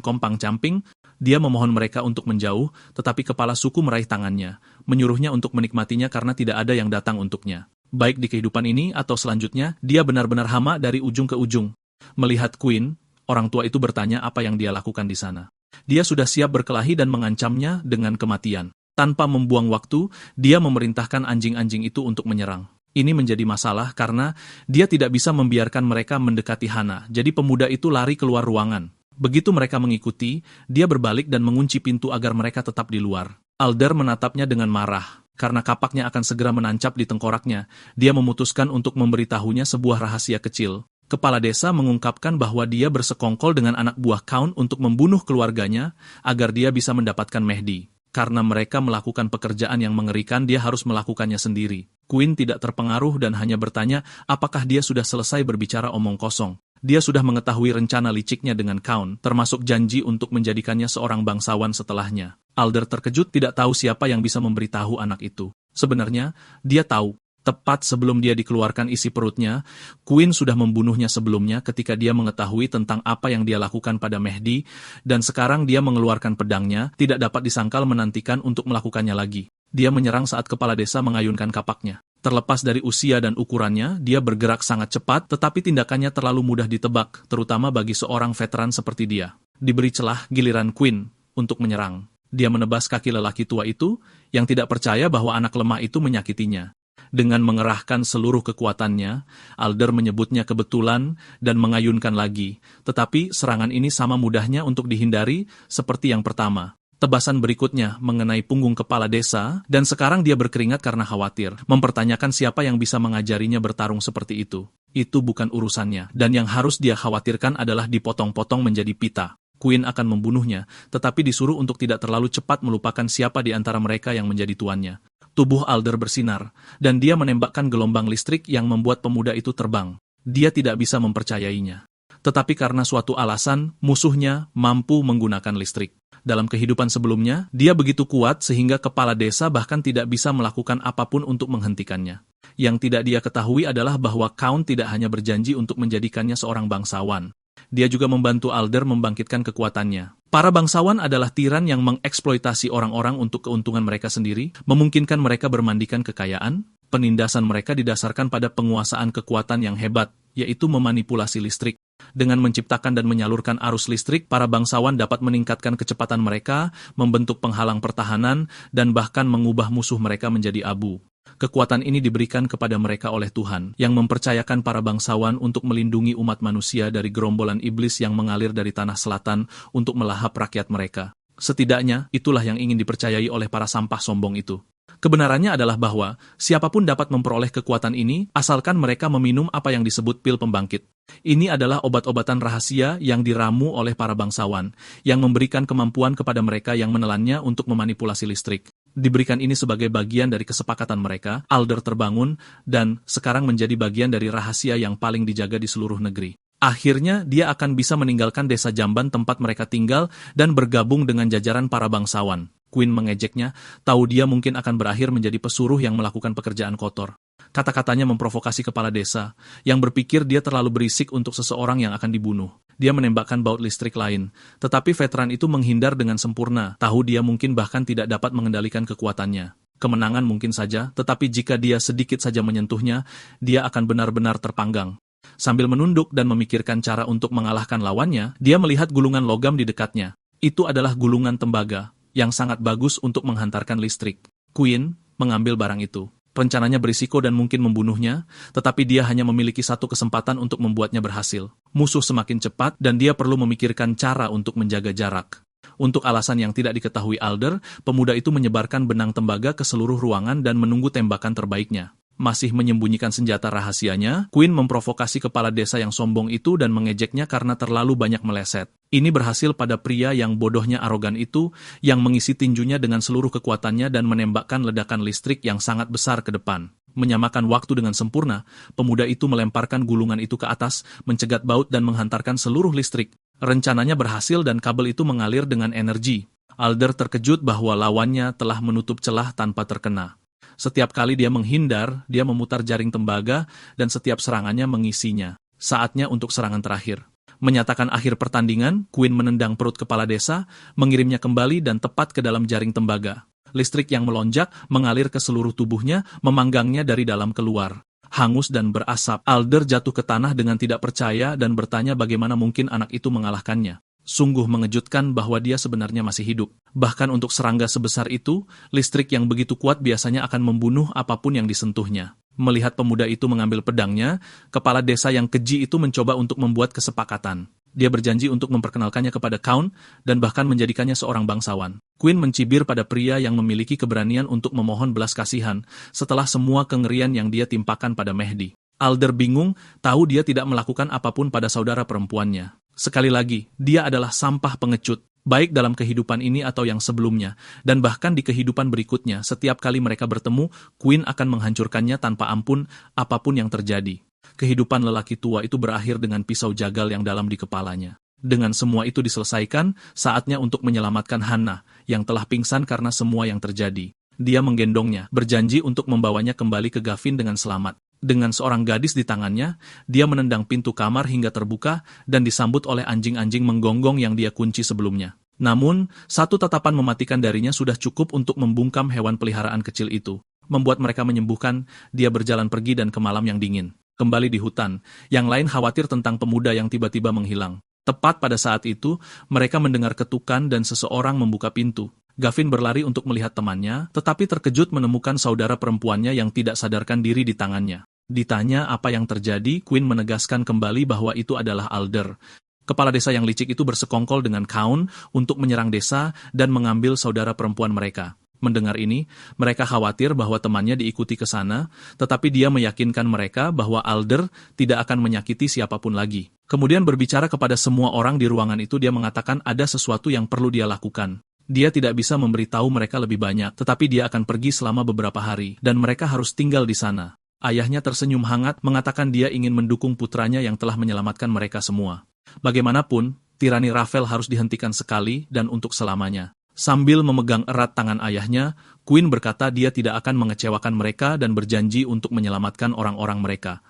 kompang-camping. Dia memohon mereka untuk menjauh, tetapi kepala suku meraih tangannya, menyuruhnya untuk menikmatinya karena tidak ada yang datang untuknya. Baik di kehidupan ini atau selanjutnya, dia benar-benar hama dari ujung ke ujung. Melihat Quinn, orang tua itu bertanya apa yang dia lakukan di sana. Dia sudah siap berkelahi dan mengancamnya dengan kematian. Tanpa membuang waktu, dia memerintahkan anjing-anjing itu untuk menyerang. Ini menjadi masalah karena dia tidak bisa membiarkan mereka mendekati Hana. Jadi pemuda itu lari keluar ruangan. Begitu mereka mengikuti, dia berbalik dan mengunci pintu agar mereka tetap di luar. Alder menatapnya dengan marah. Karena kapaknya akan segera menancap di tengkoraknya, dia memutuskan untuk memberitahunya sebuah rahasia kecil. Kepala desa mengungkapkan bahwa dia bersekongkol dengan anak buah Count untuk membunuh keluarganya agar dia bisa mendapatkan Mehdi. Karena mereka melakukan pekerjaan yang mengerikan, dia harus melakukannya sendiri. Queen tidak terpengaruh dan hanya bertanya apakah dia sudah selesai berbicara omong kosong. Dia sudah mengetahui rencana liciknya dengan Count, termasuk janji untuk menjadikannya seorang bangsawan setelahnya. Alder terkejut tidak tahu siapa yang bisa memberitahu anak itu. Sebenarnya, dia tahu. Tepat sebelum dia dikeluarkan isi perutnya, Queen sudah membunuhnya sebelumnya ketika dia mengetahui tentang apa yang dia lakukan pada Mehdi, dan sekarang dia mengeluarkan pedangnya, tidak dapat disangkal menantikan untuk melakukannya lagi. Dia menyerang saat kepala desa mengayunkan kapaknya. Terlepas dari usia dan ukurannya, dia bergerak sangat cepat, tetapi tindakannya terlalu mudah ditebak, terutama bagi seorang veteran seperti dia. Diberi celah giliran Queen untuk menyerang. Dia menebas kaki lelaki tua itu, yang tidak percaya bahwa anak lemah itu menyakitinya. Dengan mengerahkan seluruh kekuatannya, Alder menyebutnya kebetulan dan mengayunkan lagi. Tetapi serangan ini sama mudahnya untuk dihindari seperti yang pertama. Tebasan berikutnya mengenai punggung kepala desa, dan sekarang dia berkeringat karena khawatir, mempertanyakan siapa yang bisa mengajarinya bertarung seperti itu. Itu bukan urusannya, dan yang harus dia khawatirkan adalah dipotong-potong menjadi pita. Queen akan membunuhnya, tetapi disuruh untuk tidak terlalu cepat melupakan siapa di antara mereka yang menjadi tuannya. Tubuh Alder bersinar, dan dia menembakkan gelombang listrik yang membuat pemuda itu terbang. Dia tidak bisa mempercayainya. Tetapi karena suatu alasan, musuhnya mampu menggunakan listrik. Dalam kehidupan sebelumnya, dia begitu kuat sehingga kepala desa bahkan tidak bisa melakukan apapun untuk menghentikannya. Yang tidak dia ketahui adalah bahwa Count tidak hanya berjanji untuk menjadikannya seorang bangsawan. Dia juga membantu Alder membangkitkan kekuatannya. Para bangsawan adalah tiran yang mengeksploitasi orang-orang untuk keuntungan mereka sendiri, memungkinkan mereka bermandikan kekayaan. Penindasan mereka didasarkan pada penguasaan kekuatan yang hebat, yaitu memanipulasi listrik. Dengan menciptakan dan menyalurkan arus listrik, para bangsawan dapat meningkatkan kecepatan mereka, membentuk penghalang pertahanan, dan bahkan mengubah musuh mereka menjadi abu. Kekuatan ini diberikan kepada mereka oleh Tuhan, yang mempercayakan para bangsawan untuk melindungi umat manusia dari gerombolan iblis yang mengalir dari tanah selatan untuk melahap rakyat mereka. Setidaknya, itulah yang ingin dipercayai oleh para sampah sombong itu. Kebenarannya adalah bahwa siapapun dapat memperoleh kekuatan ini, asalkan mereka meminum apa yang disebut pil pembangkit. Ini adalah obat-obatan rahasia yang diramu oleh para bangsawan, yang memberikan kemampuan kepada mereka yang menelannya untuk memanipulasi listrik. Diberikan ini sebagai bagian dari kesepakatan mereka, Alder terbangun, dan sekarang menjadi bagian dari rahasia yang paling dijaga di seluruh negeri. Akhirnya, dia akan bisa meninggalkan desa Jamban tempat mereka tinggal dan bergabung dengan jajaran para bangsawan. Queen mengejeknya, tahu dia mungkin akan berakhir menjadi pesuruh yang melakukan pekerjaan kotor. Kata-katanya memprovokasi kepala desa, yang berpikir dia terlalu berisik untuk seseorang yang akan dibunuh. Dia menembakkan baut listrik lain, tetapi veteran itu menghindar dengan sempurna, tahu dia mungkin bahkan tidak dapat mengendalikan kekuatannya. Kemenangan mungkin saja, tetapi jika dia sedikit saja menyentuhnya, dia akan benar-benar terpanggang. Sambil menunduk dan memikirkan cara untuk mengalahkan lawannya, dia melihat gulungan logam di dekatnya. Itu adalah gulungan tembaga, yang sangat bagus untuk menghantarkan listrik. Queen mengambil barang itu. Rencananya berisiko dan mungkin membunuhnya, tetapi dia hanya memiliki satu kesempatan untuk membuatnya berhasil. Musuh semakin cepat dan dia perlu memikirkan cara untuk menjaga jarak. Untuk alasan yang tidak diketahui Alder, pemuda itu menyebarkan benang tembaga ke seluruh ruangan dan menunggu tembakan terbaiknya. Masih menyembunyikan senjata rahasianya, Queen memprovokasi kepala desa yang sombong itu dan mengejeknya karena terlalu banyak meleset. Ini berhasil pada pria yang bodohnya arogan itu, yang mengisi tinjunya dengan seluruh kekuatannya dan menembakkan ledakan listrik yang sangat besar ke depan. Menyamakan waktu dengan sempurna, pemuda itu melemparkan gulungan itu ke atas, mencegat baut dan menghantarkan seluruh listrik. Rencananya berhasil dan kabel itu mengalir dengan energi. Alder terkejut bahwa lawannya telah menutup celah tanpa terkena. Setiap kali dia menghindar, dia memutar jaring tembaga, dan setiap serangannya mengisinya. Saatnya untuk serangan terakhir. Menyatakan akhir pertandingan, Queen menendang perut kepala desa, mengirimnya kembali dan tepat ke dalam jaring tembaga. Listrik yang melonjak mengalir ke seluruh tubuhnya, memanggangnya dari dalam keluar. Hangus dan berasap, Alder jatuh ke tanah dengan tidak percaya dan bertanya bagaimana mungkin anak itu mengalahkannya. Sungguh mengejutkan bahwa dia sebenarnya masih hidup. Bahkan untuk serangga sebesar itu, listrik yang begitu kuat biasanya akan membunuh apapun yang disentuhnya. Melihat pemuda itu mengambil pedangnya, kepala desa yang keji itu mencoba untuk membuat kesepakatan. Dia berjanji untuk memperkenalkannya kepada Count dan bahkan menjadikannya seorang bangsawan. Queen mencibir pada pria yang memiliki keberanian untuk memohon belas kasihan setelah semua kengerian yang dia timpakan pada Mehdi. Alder bingung, tahu dia tidak melakukan apapun pada saudara perempuannya. Sekali lagi, dia adalah sampah pengecut, baik dalam kehidupan ini atau yang sebelumnya, dan bahkan di kehidupan berikutnya. Setiap kali mereka bertemu, Queen akan menghancurkannya tanpa ampun apapun yang terjadi. Kehidupan lelaki tua itu berakhir dengan pisau jagal yang dalam di kepalanya. Dengan semua itu diselesaikan, saatnya untuk menyelamatkan Hannah, yang telah pingsan karena semua yang terjadi. Dia menggendongnya, berjanji untuk membawanya kembali ke Gavin dengan selamat. Dengan seorang gadis di tangannya, dia menendang pintu kamar hingga terbuka dan disambut oleh anjing-anjing menggonggong yang dia kunci sebelumnya. Namun, satu tatapan mematikan darinya sudah cukup untuk membungkam hewan peliharaan kecil itu. Membuat mereka menyembuhkan, dia berjalan pergi dan ke malam yang dingin. Kembali di hutan, yang lain khawatir tentang pemuda yang tiba-tiba menghilang. Tepat pada saat itu, mereka mendengar ketukan dan seseorang membuka pintu. Gavin berlari untuk melihat temannya, tetapi terkejut menemukan saudara perempuannya yang tidak sadarkan diri di tangannya. Ditanya apa yang terjadi, Queen menegaskan kembali bahwa itu adalah Alder. Kepala desa yang licik itu bersekongkol dengan Count untuk menyerang desa dan mengambil saudara perempuan mereka. Mendengar ini, mereka khawatir bahwa temannya diikuti ke sana, tetapi dia meyakinkan mereka bahwa Alder tidak akan menyakiti siapapun lagi. Kemudian berbicara kepada semua orang di ruangan itu, dia mengatakan ada sesuatu yang perlu dia lakukan. Dia tidak bisa memberitahu mereka lebih banyak, tetapi dia akan pergi selama beberapa hari, dan mereka harus tinggal di sana. Ayahnya tersenyum hangat, mengatakan dia ingin mendukung putranya yang telah menyelamatkan mereka semua. Bagaimanapun, tirani Rafael harus dihentikan sekali dan untuk selamanya. Sambil memegang erat tangan ayahnya, Queen berkata dia tidak akan mengecewakan mereka dan berjanji untuk menyelamatkan orang-orang mereka.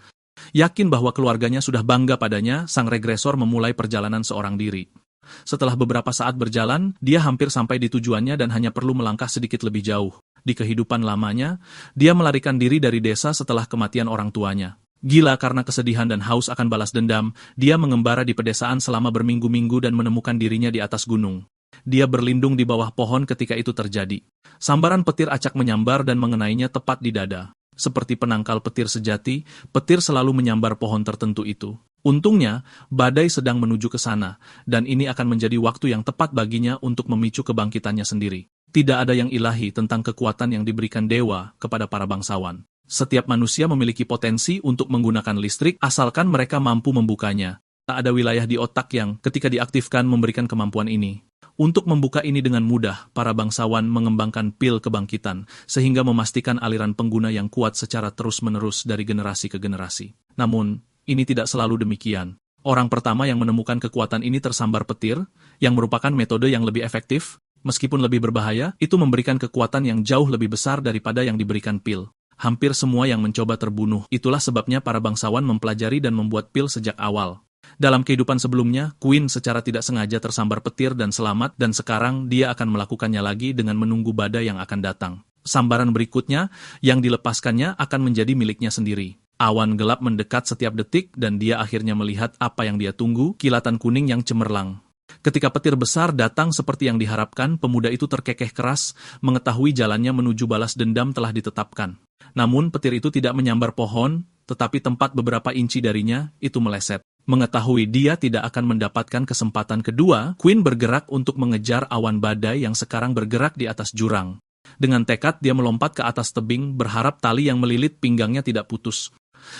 Yakin bahwa keluarganya sudah bangga padanya, sang regresor memulai perjalanan seorang diri. Setelah beberapa saat berjalan, dia hampir sampai di tujuannya dan hanya perlu melangkah sedikit lebih jauh. Di kehidupan lamanya, dia melarikan diri dari desa setelah kematian orang tuanya. Gila karena kesedihan dan haus akan balas dendam, dia mengembara di pedesaan selama berminggu-minggu dan menemukan dirinya di atas gunung. Dia berlindung di bawah pohon ketika itu terjadi. Sambaran petir acak menyambar dan mengenainya tepat di dada. Seperti penangkal petir sejati, petir selalu menyambar pohon tertentu itu. Untungnya, badai sedang menuju ke sana, dan ini akan menjadi waktu yang tepat baginya untuk memicu kebangkitannya sendiri. Tidak ada yang ilahi tentang kekuatan yang diberikan dewa kepada para bangsawan. Setiap manusia memiliki potensi untuk menggunakan listrik asalkan mereka mampu membukanya. Tak ada wilayah di otak yang ketika diaktifkan memberikan kemampuan ini. Untuk membuka ini dengan mudah, para bangsawan mengembangkan pil kebangkitan, sehingga memastikan aliran pengguna yang kuat secara terus-menerus dari generasi ke generasi. Namun, ini tidak selalu demikian. Orang pertama yang menemukan kekuatan ini tersambar petir, yang merupakan metode yang lebih efektif, meskipun lebih berbahaya, itu memberikan kekuatan yang jauh lebih besar daripada yang diberikan pil. Hampir semua yang mencoba terbunuh, itulah sebabnya para bangsawan mempelajari dan membuat pil sejak awal. Dalam kehidupan sebelumnya, Queen secara tidak sengaja tersambar petir dan selamat, dan sekarang dia akan melakukannya lagi dengan menunggu badai yang akan datang. Sambaran berikutnya, yang dilepaskannya akan menjadi miliknya sendiri. Awan gelap mendekat setiap detik dan dia akhirnya melihat apa yang dia tunggu, kilatan kuning yang cemerlang. Ketika petir besar datang seperti yang diharapkan, pemuda itu terkekeh keras, mengetahui jalannya menuju balas dendam telah ditetapkan. Namun petir itu tidak menyambar pohon, tetapi tempat beberapa inci darinya, itu meleset. Mengetahui dia tidak akan mendapatkan kesempatan kedua, Queen bergerak untuk mengejar awan badai yang sekarang bergerak di atas jurang. Dengan tekad dia melompat ke atas tebing, berharap tali yang melilit pinggangnya tidak putus.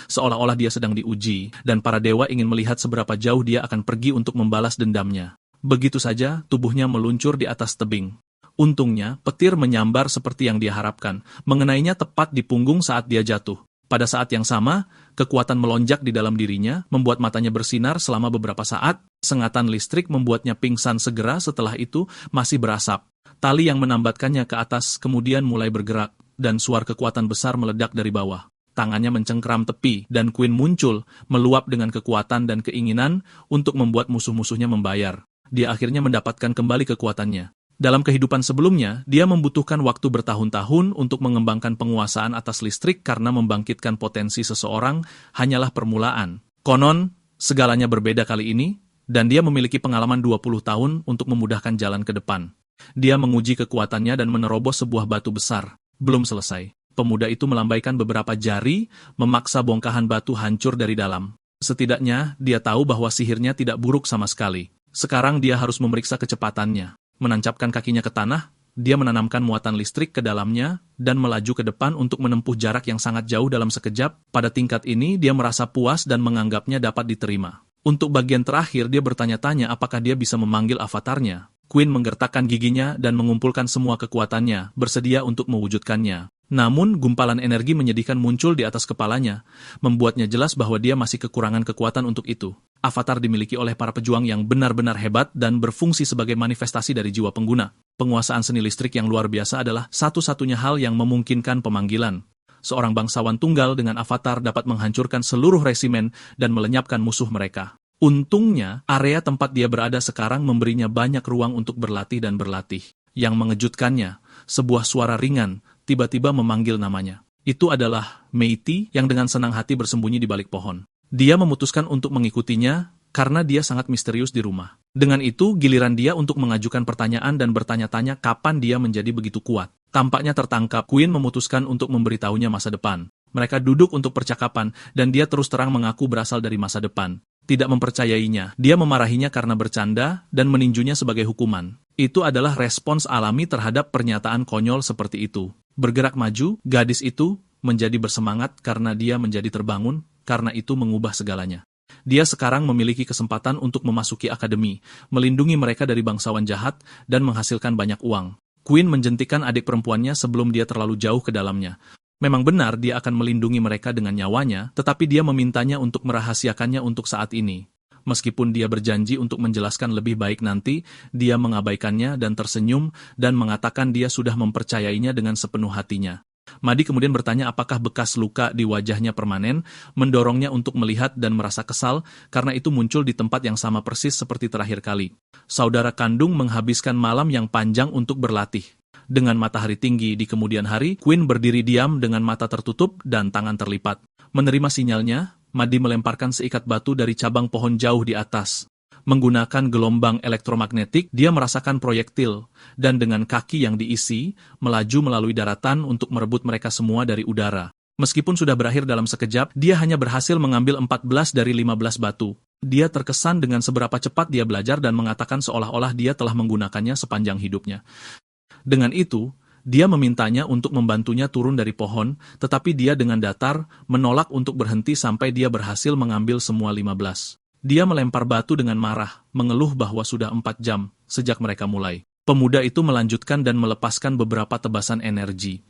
Seolah-olah dia sedang diuji, dan para dewa ingin melihat seberapa jauh dia akan pergi untuk membalas dendamnya. Begitu saja, tubuhnya meluncur di atas tebing. Untungnya, petir menyambar seperti yang dia harapkan, mengenainya tepat di punggung saat dia jatuh. Pada saat yang sama, kekuatan melonjak di dalam dirinya, membuat matanya bersinar selama beberapa saat, sengatan listrik membuatnya pingsan segera setelah itu masih berasap. Tali yang menambatkannya ke atas kemudian mulai bergerak, dan suar kekuatan besar meledak dari bawah. Tangannya mencengkram tepi, dan Queen muncul, meluap dengan kekuatan dan keinginan untuk membuat musuh-musuhnya membayar. Dia akhirnya mendapatkan kembali kekuatannya. Dalam kehidupan sebelumnya, dia membutuhkan waktu bertahun-tahun untuk mengembangkan penguasaan atas listrik karena membangkitkan potensi seseorang hanyalah permulaan. Konon, segalanya berbeda kali ini, dan dia memiliki pengalaman 20 tahun untuk memudahkan jalan ke depan. Dia menguji kekuatannya dan menerobos sebuah batu besar. Belum selesai. Pemuda itu melambaikan beberapa jari, memaksa bongkahan batu hancur dari dalam. Setidaknya, dia tahu bahwa sihirnya tidak buruk sama sekali. Sekarang dia harus memeriksa kecepatannya. Menancapkan kakinya ke tanah, dia menanamkan muatan listrik ke dalamnya, dan melaju ke depan untuk menempuh jarak yang sangat jauh dalam sekejap. Pada tingkat ini, dia merasa puas dan menganggapnya dapat diterima. Untuk bagian terakhir, dia bertanya-tanya apakah dia bisa memanggil avatarnya. Queen menggertakkan giginya dan mengumpulkan semua kekuatannya, bersedia untuk mewujudkannya. Namun, gumpalan energi menyedihkan muncul di atas kepalanya, membuatnya jelas bahwa dia masih kekurangan kekuatan untuk itu. Avatar dimiliki oleh para pejuang yang benar-benar hebat dan berfungsi sebagai manifestasi dari jiwa pengguna. Penguasaan seni listrik yang luar biasa adalah satu-satunya hal yang memungkinkan pemanggilan. Seorang bangsawan tunggal dengan avatar dapat menghancurkan seluruh resimen dan melenyapkan musuh mereka. Untungnya, area tempat dia berada sekarang memberinya banyak ruang untuk berlatih dan berlatih. Yang mengejutkannya, sebuah suara ringan tiba-tiba memanggil namanya. Itu adalah Meiti yang dengan senang hati bersembunyi di balik pohon. Dia memutuskan untuk mengikutinya karena dia sangat misterius di rumah. Dengan itu, giliran dia untuk mengajukan pertanyaan dan bertanya-tanya kapan dia menjadi begitu kuat. Tampaknya tertangkap, Queen memutuskan untuk memberitahunya masa depan. Mereka duduk untuk percakapan, dan dia terus terang mengaku berasal dari masa depan. Tidak mempercayainya, dia memarahinya karena bercanda dan meninjunya sebagai hukuman. Itu adalah respons alami terhadap pernyataan konyol seperti itu. Bergerak maju, gadis itu menjadi bersemangat karena dia menjadi terbangun, karena itu mengubah segalanya. Dia sekarang memiliki kesempatan untuk memasuki akademi, melindungi mereka dari bangsawan jahat, dan menghasilkan banyak uang. Queen menjentikan adik perempuannya sebelum dia terlalu jauh ke dalamnya. Memang benar dia akan melindungi mereka dengan nyawanya, tetapi dia memintanya untuk merahasiakannya untuk saat ini. Meskipun dia berjanji untuk menjelaskan lebih baik nanti, dia mengabaikannya dan tersenyum dan mengatakan dia sudah mempercayainya dengan sepenuh hatinya. Madi kemudian bertanya apakah bekas luka di wajahnya permanen, mendorongnya untuk melihat dan merasa kesal karena itu muncul di tempat yang sama persis seperti terakhir kali. Saudara kandung menghabiskan malam yang panjang untuk berlatih. Dengan matahari tinggi di kemudian hari, Queen berdiri diam dengan mata tertutup dan tangan terlipat. Menerima sinyalnya, Madi melemparkan seikat batu dari cabang pohon jauh di atas. Menggunakan gelombang elektromagnetik, dia merasakan proyektil, dan dengan kaki yang diisi, melaju melalui daratan untuk merebut mereka semua dari udara. Meskipun sudah berakhir dalam sekejap, dia hanya berhasil mengambil 14 dari 15 batu. Dia terkesan dengan seberapa cepat dia belajar dan mengatakan seolah-olah dia telah menggunakannya sepanjang hidupnya. Dengan itu, dia memintanya untuk membantunya turun dari pohon, tetapi dia dengan datar menolak untuk berhenti sampai dia berhasil mengambil semua 15. Dia melempar batu dengan marah, mengeluh bahwa sudah 4 jam sejak mereka mulai. Pemuda itu melanjutkan dan melepaskan beberapa tebasan energi.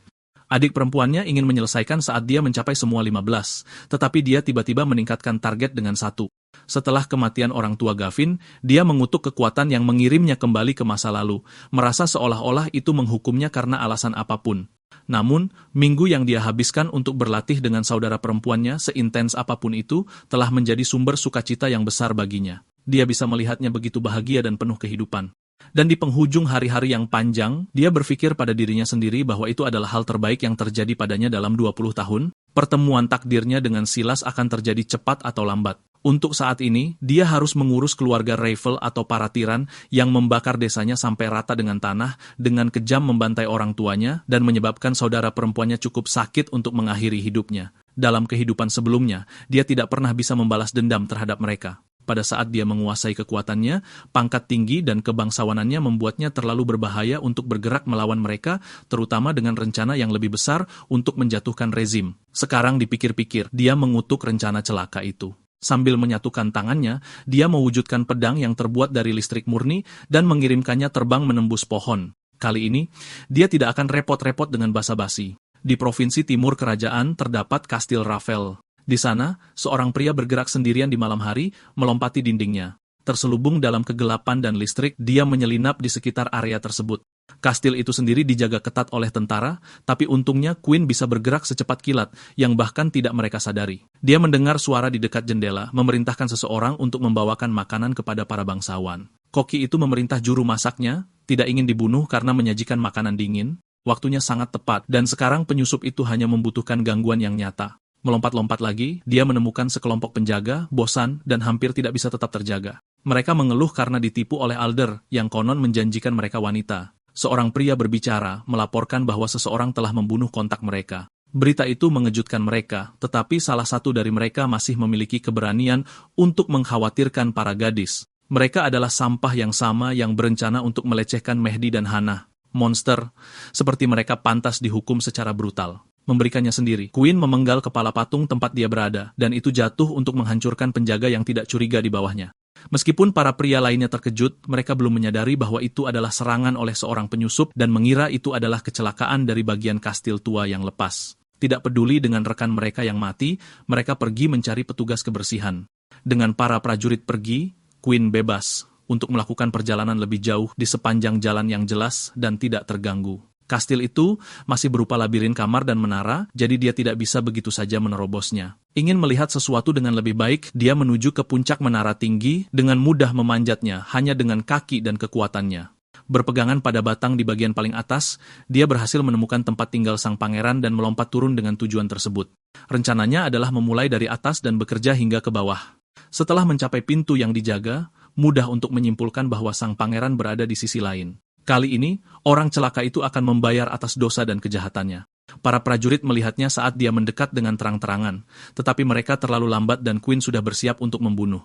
Adik perempuannya ingin menyelesaikan saat dia mencapai semua 15, tetapi dia tiba-tiba meningkatkan target dengan 1. Setelah kematian orang tua Gavin, dia mengutuk kekuatan yang mengirimnya kembali ke masa lalu, merasa seolah-olah itu menghukumnya karena alasan apapun. Namun, minggu yang dia habiskan untuk berlatih dengan saudara perempuannya seintens apapun itu telah menjadi sumber sukacita yang besar baginya. Dia bisa melihatnya begitu bahagia dan penuh kehidupan. Dan di penghujung hari-hari yang panjang, dia berpikir pada dirinya sendiri bahwa itu adalah hal terbaik yang terjadi padanya dalam 20 tahun. Pertemuan takdirnya dengan Silas akan terjadi cepat atau lambat. Untuk saat ini, dia harus mengurus keluarga Ravel atau para tiran yang membakar desanya sampai rata dengan tanah, dengan kejam membantai orang tuanya, dan menyebabkan saudara perempuannya cukup sakit untuk mengakhiri hidupnya. Dalam kehidupan sebelumnya, dia tidak pernah bisa membalas dendam terhadap mereka. Pada saat dia menguasai kekuatannya, pangkat tinggi dan kebangsawanannya membuatnya terlalu berbahaya untuk bergerak melawan mereka, terutama dengan rencana yang lebih besar untuk menjatuhkan rezim. Sekarang dipikir-pikir, dia mengutuk rencana celaka itu. Sambil menyatukan tangannya, dia mewujudkan pedang yang terbuat dari listrik murni dan mengirimkannya terbang menembus pohon. Kali ini, dia tidak akan repot-repot dengan basa-basi. Di provinsi timur kerajaan terdapat Kastil Ravel. Di sana, seorang pria bergerak sendirian di malam hari, melompati dindingnya. Terselubung dalam kegelapan dan listrik, dia menyelinap di sekitar area tersebut. Kastil itu sendiri dijaga ketat oleh tentara, tapi untungnya Queen bisa bergerak secepat kilat, yang bahkan tidak mereka sadari. Dia mendengar suara di dekat jendela, memerintahkan seseorang untuk membawakan makanan kepada para bangsawan. Koki itu memerintah juru masaknya, tidak ingin dibunuh karena menyajikan makanan dingin. Waktunya sangat tepat, dan sekarang penyusup itu hanya membutuhkan gangguan yang nyata. Melompat-lompat lagi, dia menemukan sekelompok penjaga, bosan, dan hampir tidak bisa tetap terjaga. Mereka mengeluh karena ditipu oleh Alder, yang konon menjanjikan mereka wanita. Seorang pria berbicara, melaporkan bahwa seseorang telah membunuh kontak mereka. Berita itu mengejutkan mereka, tetapi salah satu dari mereka masih memiliki keberanian untuk mengkhawatirkan para gadis. Mereka adalah sampah yang sama yang berencana untuk melecehkan Mehdi dan Hana. Monster, seperti mereka pantas dihukum secara brutal. Memberikannya sendiri. Queen memenggal kepala patung tempat dia berada, dan itu jatuh untuk menghancurkan penjaga yang tidak curiga di bawahnya. Meskipun para pria lainnya terkejut, mereka belum menyadari bahwa itu adalah serangan oleh seorang penyusup dan mengira itu adalah kecelakaan dari bagian kastil tua yang lepas. Tidak peduli dengan rekan mereka yang mati, mereka pergi mencari petugas kebersihan. Dengan para prajurit pergi, Queen bebas untuk melakukan perjalanan lebih jauh di sepanjang jalan yang jelas dan tidak terganggu. Kastil itu masih berupa labirin kamar dan menara, jadi dia tidak bisa begitu saja menerobosnya. Ingin melihat sesuatu dengan lebih baik, dia menuju ke puncak menara tinggi dengan mudah memanjatnya hanya dengan kaki dan kekuatannya. Berpegangan pada batang di bagian paling atas, dia berhasil menemukan tempat tinggal sang pangeran dan melompat turun dengan tujuan tersebut. Rencananya adalah memulai dari atas dan bekerja hingga ke bawah. Setelah mencapai pintu yang dijaga, mudah untuk menyimpulkan bahwa sang pangeran berada di sisi lain. Kali ini, orang celaka itu akan membayar atas dosa dan kejahatannya. Para prajurit melihatnya saat dia mendekat dengan terang-terangan, tetapi mereka terlalu lambat dan Queen sudah bersiap untuk membunuh.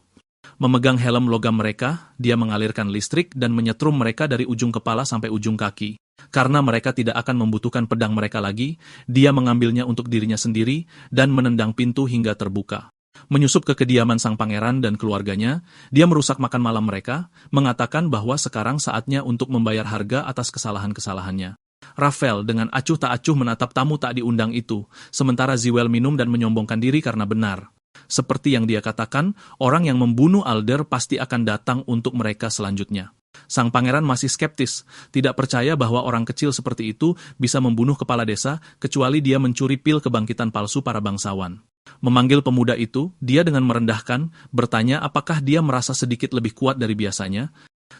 Memegang helm logam mereka, dia mengalirkan listrik dan menyetrum mereka dari ujung kepala sampai ujung kaki. Karena mereka tidak akan membutuhkan pedang mereka lagi, dia mengambilnya untuk dirinya sendiri dan menendang pintu hingga terbuka. Menyusup ke kediaman sang pangeran dan keluarganya, dia merusak makan malam mereka, mengatakan bahwa sekarang saatnya untuk membayar harga atas kesalahan-kesalahannya. Raphael dengan acuh tak acuh menatap tamu tak diundang itu, sementara Ziwell minum dan menyombongkan diri karena benar. Seperti yang dia katakan, orang yang membunuh Alder pasti akan datang untuk mereka selanjutnya. Sang pangeran masih skeptis, tidak percaya bahwa orang kecil seperti itu bisa membunuh kepala desa, kecuali dia mencuri pil kebangkitan palsu para bangsawan. Memanggil pemuda itu, dia dengan merendahkan, bertanya apakah dia merasa sedikit lebih kuat dari biasanya.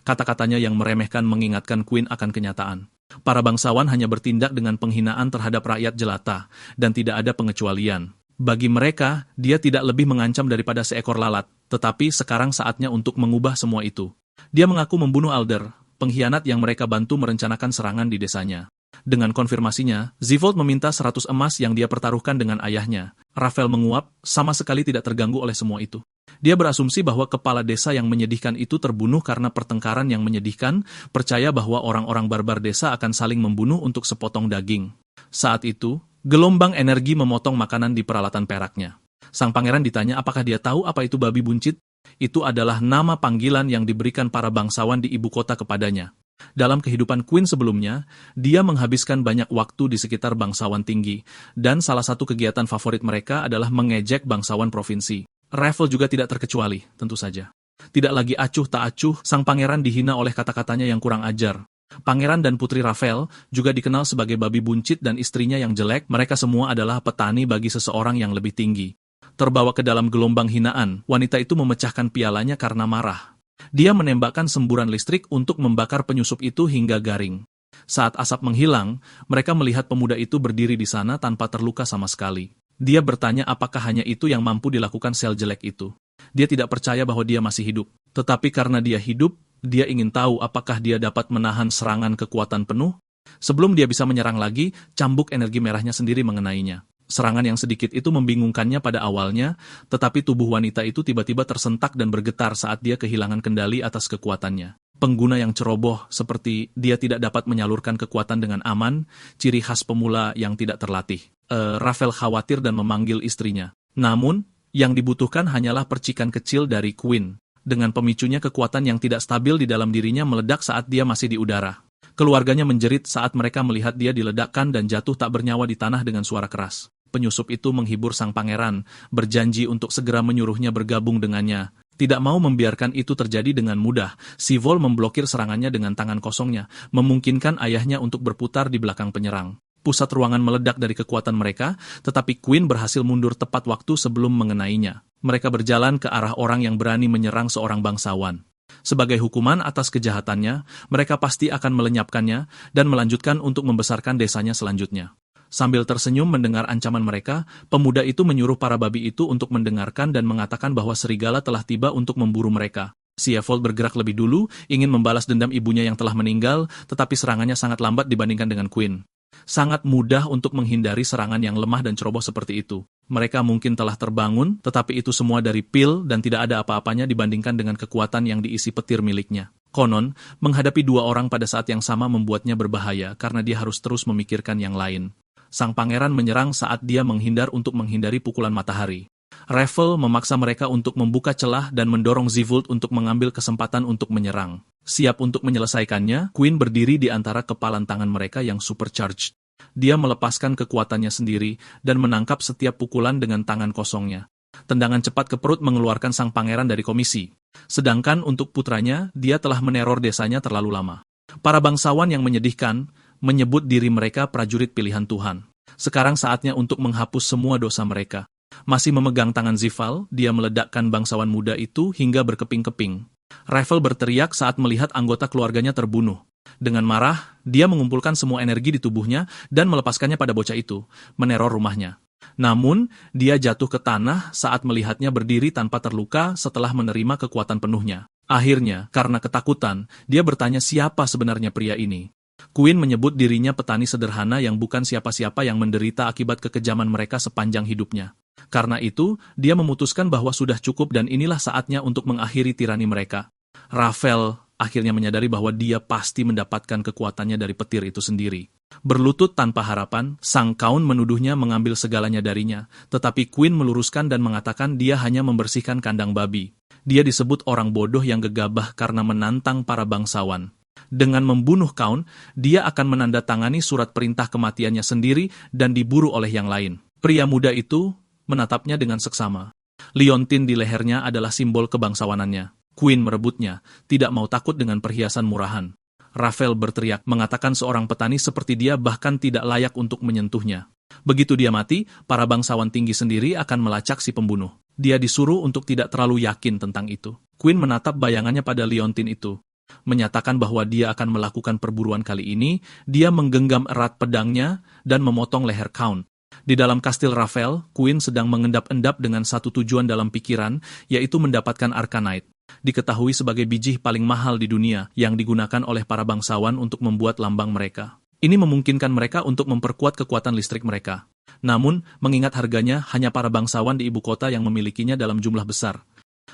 Kata-katanya yang meremehkan mengingatkan Queen akan kenyataan. Para bangsawan hanya bertindak dengan penghinaan terhadap rakyat jelata, dan tidak ada pengecualian. Bagi mereka, dia tidak lebih mengancam daripada seekor lalat, tetapi sekarang saatnya untuk mengubah semua itu. Dia mengaku membunuh Alder, pengkhianat yang mereka bantu merencanakan serangan di desanya. Dengan konfirmasinya, Zivold meminta 100 emas yang dia pertaruhkan dengan ayahnya. Raphael menguap, sama sekali tidak terganggu oleh semua itu. Dia berasumsi bahwa kepala desa yang menyedihkan itu terbunuh karena pertengkaran yang menyedihkan, percaya bahwa orang-orang barbar desa akan saling membunuh untuk sepotong daging. Saat itu, gelombang energi memotong makanan di peralatan peraknya. Sang pangeran ditanya apakah dia tahu apa itu babi buncit. Itu adalah nama panggilan yang diberikan para bangsawan di ibu kota kepadanya. Dalam kehidupan Queen sebelumnya, dia menghabiskan banyak waktu di sekitar bangsawan tinggi, dan salah satu kegiatan favorit mereka adalah mengejek bangsawan provinsi. Raphael juga tidak terkecuali, tentu saja. Tidak lagi acuh tak acuh, sang pangeran dihina oleh kata-katanya yang kurang ajar. Pangeran dan putri Raphael juga dikenal sebagai babi buncit dan istrinya yang jelek, mereka semua adalah petani bagi seseorang yang lebih tinggi. Terbawa ke dalam gelombang hinaan, wanita itu memecahkan pialanya karena marah. Dia menembakkan semburan listrik untuk membakar penyusup itu hingga garing. Saat asap menghilang, mereka melihat pemuda itu berdiri di sana tanpa terluka sama sekali. Dia bertanya apakah hanya itu yang mampu dilakukan sel jelek itu. Dia tidak percaya bahwa dia masih hidup. Tetapi karena dia hidup, dia ingin tahu apakah dia dapat menahan serangan kekuatan penuh. Sebelum dia bisa menyerang lagi, cambuk energi merahnya sendiri mengenainya. Serangan yang sedikit itu membingungkannya pada awalnya, tetapi tubuh wanita itu tiba-tiba tersentak dan bergetar saat dia kehilangan kendali atas kekuatannya. Pengguna yang ceroboh, seperti dia tidak dapat menyalurkan kekuatan dengan aman, ciri khas pemula yang tidak terlatih. Raphael khawatir dan memanggil istrinya. Namun, yang dibutuhkan hanyalah percikan kecil dari Queen. Dengan pemicunya kekuatan yang tidak stabil di dalam dirinya meledak saat dia masih di udara. Keluarganya menjerit saat mereka melihat dia diledakkan dan jatuh tak bernyawa di tanah dengan suara keras. Penyusup itu menghibur sang pangeran, berjanji untuk segera menyuruhnya bergabung dengannya. Tidak mau membiarkan itu terjadi dengan mudah, Zivold memblokir serangannya dengan tangan kosongnya, memungkinkan ayahnya untuk berputar di belakang penyerang. Pusat ruangan meledak dari kekuatan mereka, tetapi Queen berhasil mundur tepat waktu sebelum mengenainya. Mereka berjalan ke arah orang yang berani menyerang seorang bangsawan. Sebagai hukuman atas kejahatannya, mereka pasti akan melenyapkannya dan melanjutkan untuk membesarkan desanya selanjutnya. Sambil tersenyum mendengar ancaman mereka, pemuda itu menyuruh para babi itu untuk mendengarkan dan mengatakan bahwa serigala telah tiba untuk memburu mereka. Zivold bergerak lebih dulu, ingin membalas dendam ibunya yang telah meninggal, tetapi serangannya sangat lambat dibandingkan dengan Queen. Sangat mudah untuk menghindari serangan yang lemah dan ceroboh seperti itu. Mereka mungkin telah terbangun, tetapi itu semua dari pil dan tidak ada apa-apanya dibandingkan dengan kekuatan yang diisi petir miliknya. Konon, menghadapi dua orang pada saat yang sama membuatnya berbahaya karena dia harus terus memikirkan yang lain. Sang pangeran menyerang saat dia menghindar untuk menghindari pukulan matahari. Raffle memaksa mereka untuk membuka celah dan mendorong Zivult untuk mengambil kesempatan untuk menyerang. Siap untuk menyelesaikannya, Queen berdiri di antara kepalan tangan mereka yang supercharged. Dia melepaskan kekuatannya sendiri dan menangkap setiap pukulan dengan tangan kosongnya. Tendangan cepat ke perut mengeluarkan sang pangeran dari komisi. Sedangkan untuk putranya, dia telah meneror desanya terlalu lama. Para bangsawan yang menyedihkan menyebut diri mereka prajurit pilihan Tuhan. Sekarang saatnya untuk menghapus semua dosa mereka. Masih memegang tangan Zivall, dia meledakkan bangsawan muda itu hingga berkeping-keping. Raffle berteriak saat melihat anggota keluarganya terbunuh. Dengan marah, dia mengumpulkan semua energi di tubuhnya dan melepaskannya pada bocah itu, meneror rumahnya. Namun, dia jatuh ke tanah saat melihatnya berdiri tanpa terluka setelah menerima kekuatan penuhnya. Akhirnya, karena ketakutan, dia bertanya siapa sebenarnya pria ini. Queen menyebut dirinya petani sederhana yang bukan siapa-siapa yang menderita akibat kekejaman mereka sepanjang hidupnya. Karena itu, dia memutuskan bahwa sudah cukup dan inilah saatnya untuk mengakhiri tirani mereka. Raffle akhirnya menyadari bahwa dia pasti mendapatkan kekuatannya dari petir itu sendiri. Berlutut tanpa harapan, sang Count menuduhnya mengambil segalanya darinya, tetapi Queen meluruskan dan mengatakan dia hanya membersihkan kandang babi. Dia disebut orang bodoh yang gegabah karena menantang para bangsawan. Dengan membunuh Count, dia akan menandatangani surat perintah kematiannya sendiri dan diburu oleh yang lain. Pria muda itu menatapnya dengan seksama. Liontin di lehernya adalah simbol kebangsawanannya. Queen merebutnya, tidak mau takut dengan perhiasan murahan. Raffle berteriak, mengatakan seorang petani seperti dia bahkan tidak layak untuk menyentuhnya. Begitu dia mati, para bangsawan tinggi sendiri akan melacak si pembunuh. Dia disuruh untuk tidak terlalu yakin tentang itu. Queen menatap bayangannya pada Liontin itu. Menyatakan bahwa dia akan melakukan perburuan kali ini, dia menggenggam erat pedangnya dan memotong leher Count. Di dalam kastil Raffle, Queen sedang mengendap-endap dengan satu tujuan dalam pikiran, yaitu mendapatkan Arcanite. Diketahui sebagai biji paling mahal di dunia yang digunakan oleh para bangsawan untuk membuat lambang mereka. Ini memungkinkan mereka untuk memperkuat kekuatan listrik mereka. Namun, mengingat harganya, hanya para bangsawan di ibu kota yang memilikinya dalam jumlah besar.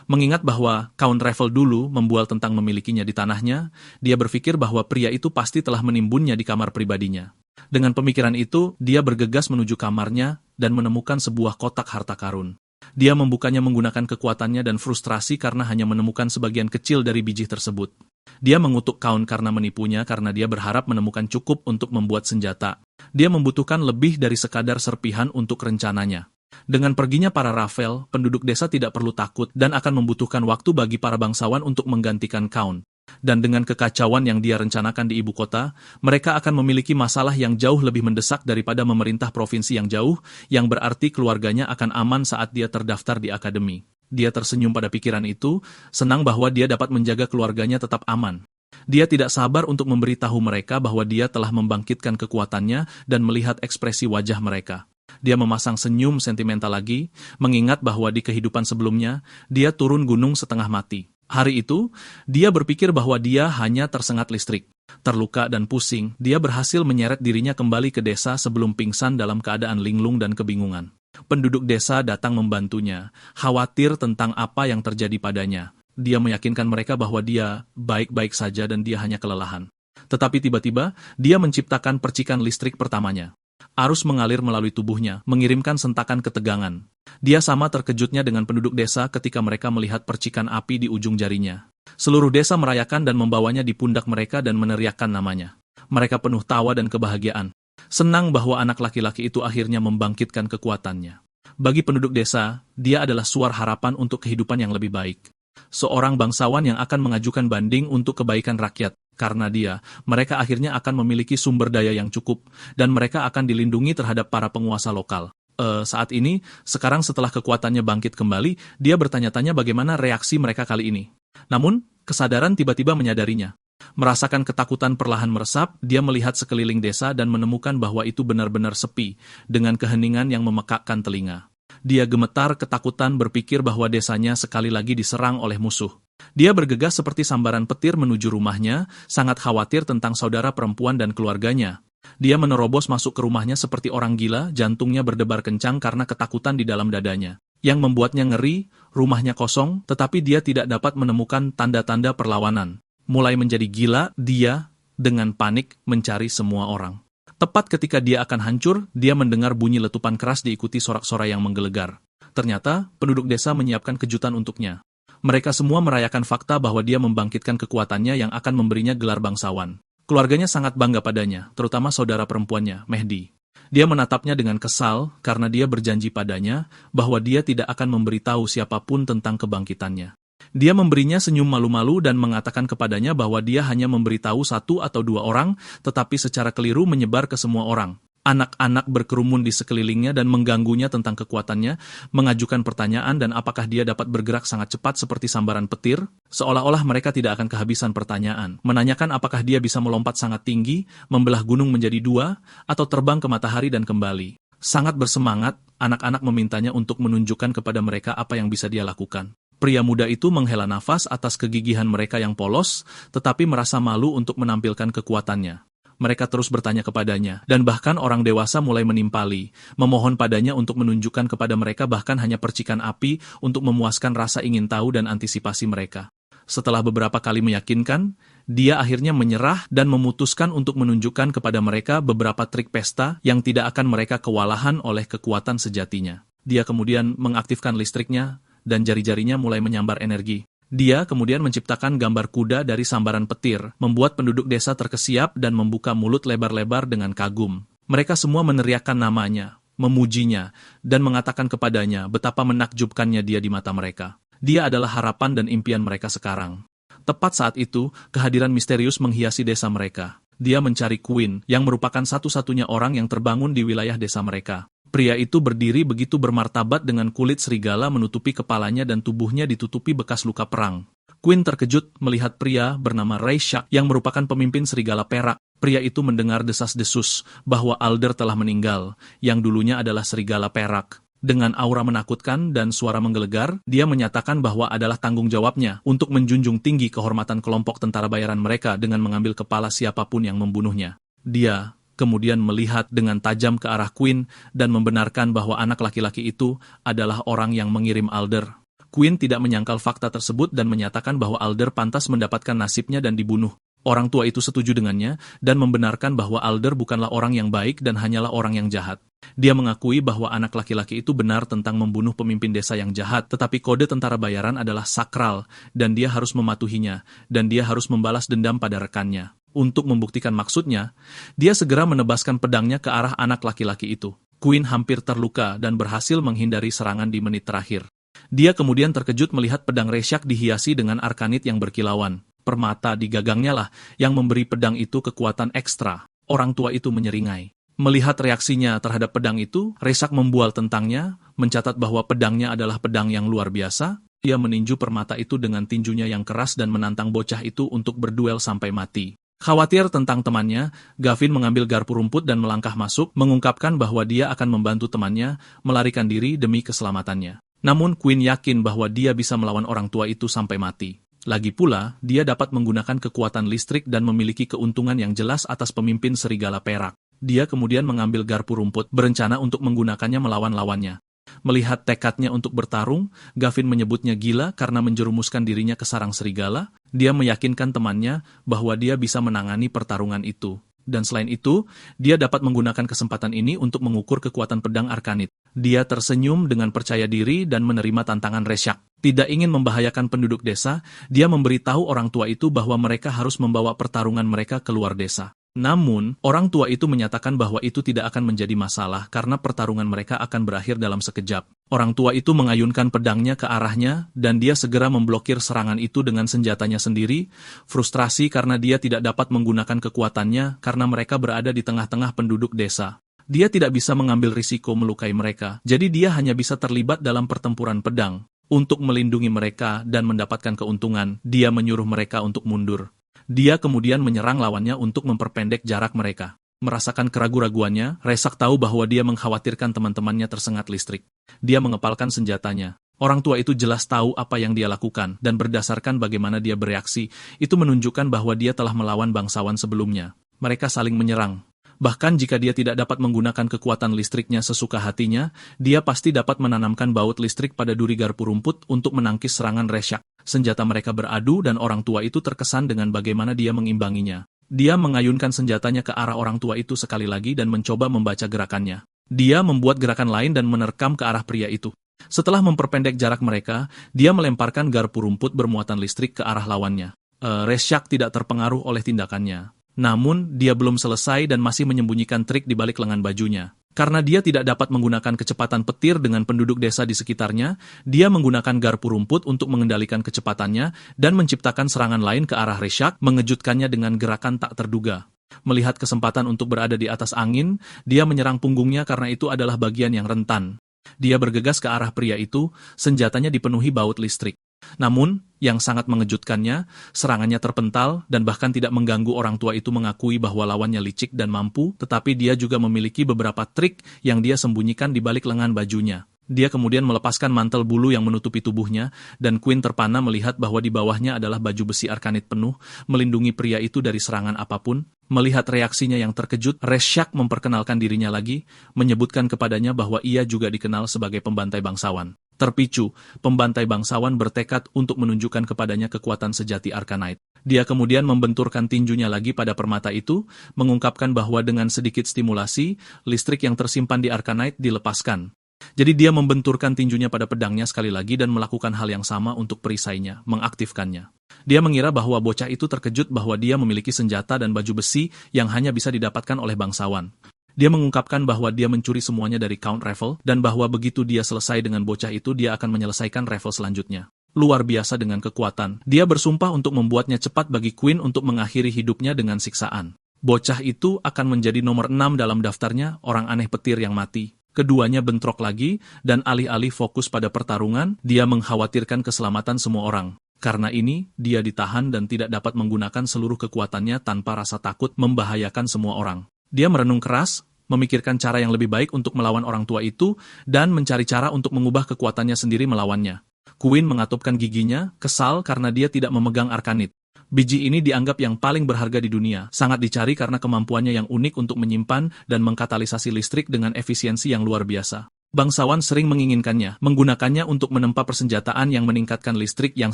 Mengingat bahwa Count Raffle dulu membual tentang memilikinya di tanahnya, dia berpikir bahwa pria itu pasti telah menimbunnya di kamar pribadinya. Dengan pemikiran itu, dia bergegas menuju kamarnya dan menemukan sebuah kotak harta karun. Dia membukanya menggunakan kekuatannya dan frustrasi karena hanya menemukan sebagian kecil dari biji tersebut. Dia mengutuk Count karena menipunya karena dia berharap menemukan cukup untuk membuat senjata. Dia membutuhkan lebih dari sekadar serpihan untuk rencananya. Dengan perginya para Raffle, penduduk desa tidak perlu takut dan akan membutuhkan waktu bagi para bangsawan untuk menggantikan Count. Dan dengan kekacauan yang dia rencanakan di ibu kota, mereka akan memiliki masalah yang jauh lebih mendesak daripada memerintah provinsi yang jauh, yang berarti keluarganya akan aman saat dia terdaftar di akademi. Dia tersenyum pada pikiran itu, senang bahwa dia dapat menjaga keluarganya tetap aman. Dia tidak sabar untuk memberitahu mereka bahwa dia telah membangkitkan kekuatannya dan melihat ekspresi wajah mereka. Dia memasang senyum sentimental lagi, mengingat bahwa di kehidupan sebelumnya, dia turun gunung setengah mati. Hari itu, dia berpikir bahwa dia hanya tersengat listrik. Terluka dan pusing, dia berhasil menyeret dirinya kembali ke desa sebelum pingsan dalam keadaan linglung dan kebingungan. Penduduk desa datang membantunya, khawatir tentang apa yang terjadi padanya. Dia meyakinkan mereka bahwa dia baik-baik saja dan dia hanya kelelahan. Tetapi tiba-tiba, dia menciptakan percikan listrik pertamanya. Arus mengalir melalui tubuhnya, mengirimkan sentakan ketegangan. Dia sama terkejutnya dengan penduduk desa ketika mereka melihat percikan api di ujung jarinya. Seluruh desa merayakan dan membawanya di pundak mereka dan meneriakkan namanya. Mereka penuh tawa dan kebahagiaan. Senang bahwa anak laki-laki itu akhirnya membangkitkan kekuatannya. Bagi penduduk desa, dia adalah suara harapan untuk kehidupan yang lebih baik. Seorang bangsawan yang akan mengajukan banding untuk kebaikan rakyat. Karena dia, mereka akhirnya akan memiliki sumber daya yang cukup, dan mereka akan dilindungi terhadap para penguasa lokal. Saat ini, sekarang setelah kekuatannya bangkit kembali, dia bertanya-tanya bagaimana reaksi mereka kali ini. Namun, kesadaran tiba-tiba menyadarinya. Merasakan ketakutan perlahan meresap, dia melihat sekeliling desa dan menemukan bahwa itu benar-benar sepi, dengan keheningan yang memekakkan telinga. Dia gemetar ketakutan berpikir bahwa desanya sekali lagi diserang oleh musuh. Dia bergegas seperti sambaran petir menuju rumahnya, sangat khawatir tentang saudara perempuan dan keluarganya. Dia menerobos masuk ke rumahnya seperti orang gila, jantungnya berdebar kencang karena ketakutan di dalam dadanya. Yang membuatnya ngeri, rumahnya kosong, tetapi dia tidak dapat menemukan tanda-tanda perlawanan. Mulai menjadi gila, dia, dengan panik, mencari semua orang. Tepat ketika dia akan hancur, dia mendengar bunyi letupan keras diikuti sorak-sorai yang menggelegar. Ternyata, penduduk desa menyiapkan kejutan untuknya. Mereka semua merayakan fakta bahwa dia membangkitkan kekuatannya yang akan memberinya gelar bangsawan. Keluarganya sangat bangga padanya, terutama saudara perempuannya, Mehdi. Dia menatapnya dengan kesal karena dia berjanji padanya bahwa dia tidak akan memberitahu siapapun tentang kebangkitannya. Dia memberinya senyum malu-malu dan mengatakan kepadanya bahwa dia hanya memberitahu 1 atau 2 orang, tetapi secara keliru menyebar ke semua orang. Anak-anak berkerumun di sekelilingnya dan mengganggunya tentang kekuatannya, mengajukan pertanyaan dan apakah dia dapat bergerak sangat cepat seperti sambaran petir, seolah-olah mereka tidak akan kehabisan pertanyaan. Menanyakan apakah dia bisa melompat sangat tinggi, membelah gunung menjadi 2, atau terbang ke matahari dan kembali. Sangat bersemangat, anak-anak memintanya untuk menunjukkan kepada mereka apa yang bisa dia lakukan. Pria muda itu menghela nafas atas kegigihan mereka yang polos, tetapi merasa malu untuk menampilkan kekuatannya. Mereka terus bertanya kepadanya, dan bahkan orang dewasa mulai menimpali, memohon padanya untuk menunjukkan kepada mereka bahkan hanya percikan api untuk memuaskan rasa ingin tahu dan antisipasi mereka. Setelah beberapa kali meyakinkan, dia akhirnya menyerah dan memutuskan untuk menunjukkan kepada mereka beberapa trik pesta yang tidak akan mereka kewalahan oleh kekuatan sejatinya. Dia kemudian mengaktifkan listriknya, dan jari-jarinya mulai menyambar energi. Dia kemudian menciptakan gambar kuda dari sambaran petir, membuat penduduk desa terkesiap dan membuka mulut lebar-lebar dengan kagum. Mereka semua meneriakkan namanya, memujinya, dan mengatakan kepadanya betapa menakjubkannya dia di mata mereka. Dia adalah harapan dan impian mereka sekarang. Tepat saat itu, kehadiran misterius menghiasi desa mereka. Dia mencari Queen, yang merupakan satu-satunya orang yang terbangun di wilayah desa mereka. Pria itu berdiri begitu bermartabat dengan kulit serigala menutupi kepalanya dan tubuhnya ditutupi bekas luka perang. Queen terkejut melihat pria bernama Rayshak yang merupakan pemimpin serigala perak. Pria itu mendengar desas-desus bahwa Alder telah meninggal, yang dulunya adalah serigala perak. Dengan aura menakutkan dan suara menggelegar, dia menyatakan bahwa adalah tanggung jawabnya untuk menjunjung tinggi kehormatan kelompok tentara bayaran mereka dengan mengambil kepala siapapun yang membunuhnya. Dia kemudian melihat dengan tajam ke arah Queen dan membenarkan bahwa anak laki-laki itu adalah orang yang mengirim Alder. Queen tidak menyangkal fakta tersebut dan menyatakan bahwa Alder pantas mendapatkan nasibnya dan dibunuh. Orang tua itu setuju dengannya dan membenarkan bahwa Alder bukanlah orang yang baik dan hanyalah orang yang jahat. Dia mengakui bahwa anak laki-laki itu benar tentang membunuh pemimpin desa yang jahat, tetapi kode tentara bayaran adalah sakral dan dia harus mematuhinya, dan dia harus membalas dendam pada rekannya. Untuk membuktikan maksudnya, dia segera menebaskan pedangnya ke arah anak laki-laki itu. Queen hampir terluka dan berhasil menghindari serangan di menit terakhir. Dia kemudian terkejut melihat pedang Rayshak dihiasi dengan arkanit yang berkilauan. Permata di gagangnya lah yang memberi pedang itu kekuatan ekstra. Orang tua itu menyeringai. Melihat reaksinya terhadap pedang itu, Rayshak membual tentangnya, mencatat bahwa pedangnya adalah pedang yang luar biasa. Dia meninju permata itu dengan tinjunya yang keras dan menantang bocah itu untuk berduel sampai mati. Khawatir tentang temannya, Gavin mengambil garpu rumput dan melangkah masuk, mengungkapkan bahwa dia akan membantu temannya melarikan diri demi keselamatannya. Namun Queen yakin bahwa dia bisa melawan orang tua itu sampai mati. Lagi pula, dia dapat menggunakan kekuatan listrik dan memiliki keuntungan yang jelas atas pemimpin serigala perak. Dia kemudian mengambil garpu rumput, berencana untuk menggunakannya melawan lawannya. Melihat tekadnya untuk bertarung, Gavin menyebutnya gila karena menjerumuskan dirinya ke sarang serigala. Dia meyakinkan temannya bahwa dia bisa menangani pertarungan itu. Dan selain itu, dia dapat menggunakan kesempatan ini untuk mengukur kekuatan pedang arkanit. Dia tersenyum dengan percaya diri dan menerima tantangan Rayshak. Tidak ingin membahayakan penduduk desa, dia memberitahu orang tua itu bahwa mereka harus membawa pertarungan mereka keluar desa. Namun, orang tua itu menyatakan bahwa itu tidak akan menjadi masalah karena pertarungan mereka akan berakhir dalam sekejap. Orang tua itu mengayunkan pedangnya ke arahnya dan dia segera memblokir serangan itu dengan senjatanya sendiri, frustrasi karena dia tidak dapat menggunakan kekuatannya karena mereka berada di tengah-tengah penduduk desa. Dia tidak bisa mengambil risiko melukai mereka, jadi dia hanya bisa terlibat dalam pertempuran pedang. Untuk melindungi mereka dan mendapatkan keuntungan, dia menyuruh mereka untuk mundur. Dia kemudian menyerang lawannya untuk memperpendek jarak mereka. Merasakan keraguan-raguannya, Rayshak tahu bahwa dia mengkhawatirkan teman-temannya tersengat listrik. Dia mengepalkan senjatanya. Orang tua itu jelas tahu apa yang dia lakukan, dan berdasarkan bagaimana dia bereaksi, itu menunjukkan bahwa dia telah melawan bangsawan sebelumnya. Mereka saling menyerang. Bahkan jika dia tidak dapat menggunakan kekuatan listriknya sesuka hatinya, dia pasti dapat menanamkan baut listrik pada duri garpu rumput untuk menangkis serangan Reshak. Senjata mereka beradu dan orang tua itu terkesan dengan bagaimana dia mengimbanginya. Dia mengayunkan senjatanya ke arah orang tua itu sekali lagi dan mencoba membaca gerakannya. Dia membuat gerakan lain dan menerkam ke arah pria itu. Setelah memperpendek jarak mereka, dia melemparkan garpu rumput bermuatan listrik ke arah lawannya. Reshak tidak terpengaruh oleh tindakannya. Namun, dia belum selesai dan masih menyembunyikan trik di balik lengan bajunya. Karena dia tidak dapat menggunakan kecepatan petir dengan penduduk desa di sekitarnya, dia menggunakan garpu rumput untuk mengendalikan kecepatannya dan menciptakan serangan lain ke arah Reshak, mengejutkannya dengan gerakan tak terduga. Melihat kesempatan untuk berada di atas angin, dia menyerang punggungnya karena itu adalah bagian yang rentan. Dia bergegas ke arah pria itu, senjatanya dipenuhi baut listrik. Namun, yang sangat mengejutkannya, serangannya terpental dan bahkan tidak mengganggu. Orang tua itu mengakui bahwa lawannya licik dan mampu, tetapi dia juga memiliki beberapa trik yang dia sembunyikan di balik lengan bajunya. Dia kemudian melepaskan mantel bulu yang menutupi tubuhnya, dan Queen terpana melihat bahwa di bawahnya adalah baju besi arkanit penuh, melindungi pria itu dari serangan apapun. Melihat reaksinya yang terkejut, Reshak memperkenalkan dirinya lagi, menyebutkan kepadanya bahwa ia juga dikenal sebagai pembantai bangsawan. Terpicu, pembantai bangsawan bertekad untuk menunjukkan kepadanya kekuatan sejati Arcanite. Dia kemudian membenturkan tinjunya lagi pada permata itu, mengungkapkan bahwa dengan sedikit stimulasi, listrik yang tersimpan di Arcanite dilepaskan. Jadi dia membenturkan tinjunya pada pedangnya sekali lagi dan melakukan hal yang sama untuk perisainya, mengaktifkannya. Dia mengira bahwa bocah itu terkejut bahwa dia memiliki senjata dan baju besi yang hanya bisa didapatkan oleh bangsawan. Dia mengungkapkan bahwa dia mencuri semuanya dari Count Ravel, dan bahwa begitu dia selesai dengan bocah itu dia akan menyelesaikan Ravel selanjutnya. Luar biasa dengan kekuatan. Dia bersumpah untuk membuatnya cepat bagi Queen untuk mengakhiri hidupnya dengan siksaan. Bocah itu akan menjadi nomor 6 dalam daftarnya orang aneh petir yang mati. Keduanya bentrok lagi, dan alih-alih fokus pada pertarungan, dia mengkhawatirkan keselamatan semua orang. Karena ini, dia ditahan dan tidak dapat menggunakan seluruh kekuatannya tanpa rasa takut membahayakan semua orang. Dia merenung keras, memikirkan cara yang lebih baik untuk melawan orang tua itu, dan mencari cara untuk mengubah kekuatannya sendiri melawannya. Queen mengatupkan giginya, kesal karena dia tidak memegang Arcanite. Biji ini dianggap yang paling berharga di dunia, sangat dicari karena kemampuannya yang unik untuk menyimpan dan mengkatalisasi listrik dengan efisiensi yang luar biasa. Bangsawan sering menginginkannya, menggunakannya untuk menempa persenjataan yang meningkatkan listrik yang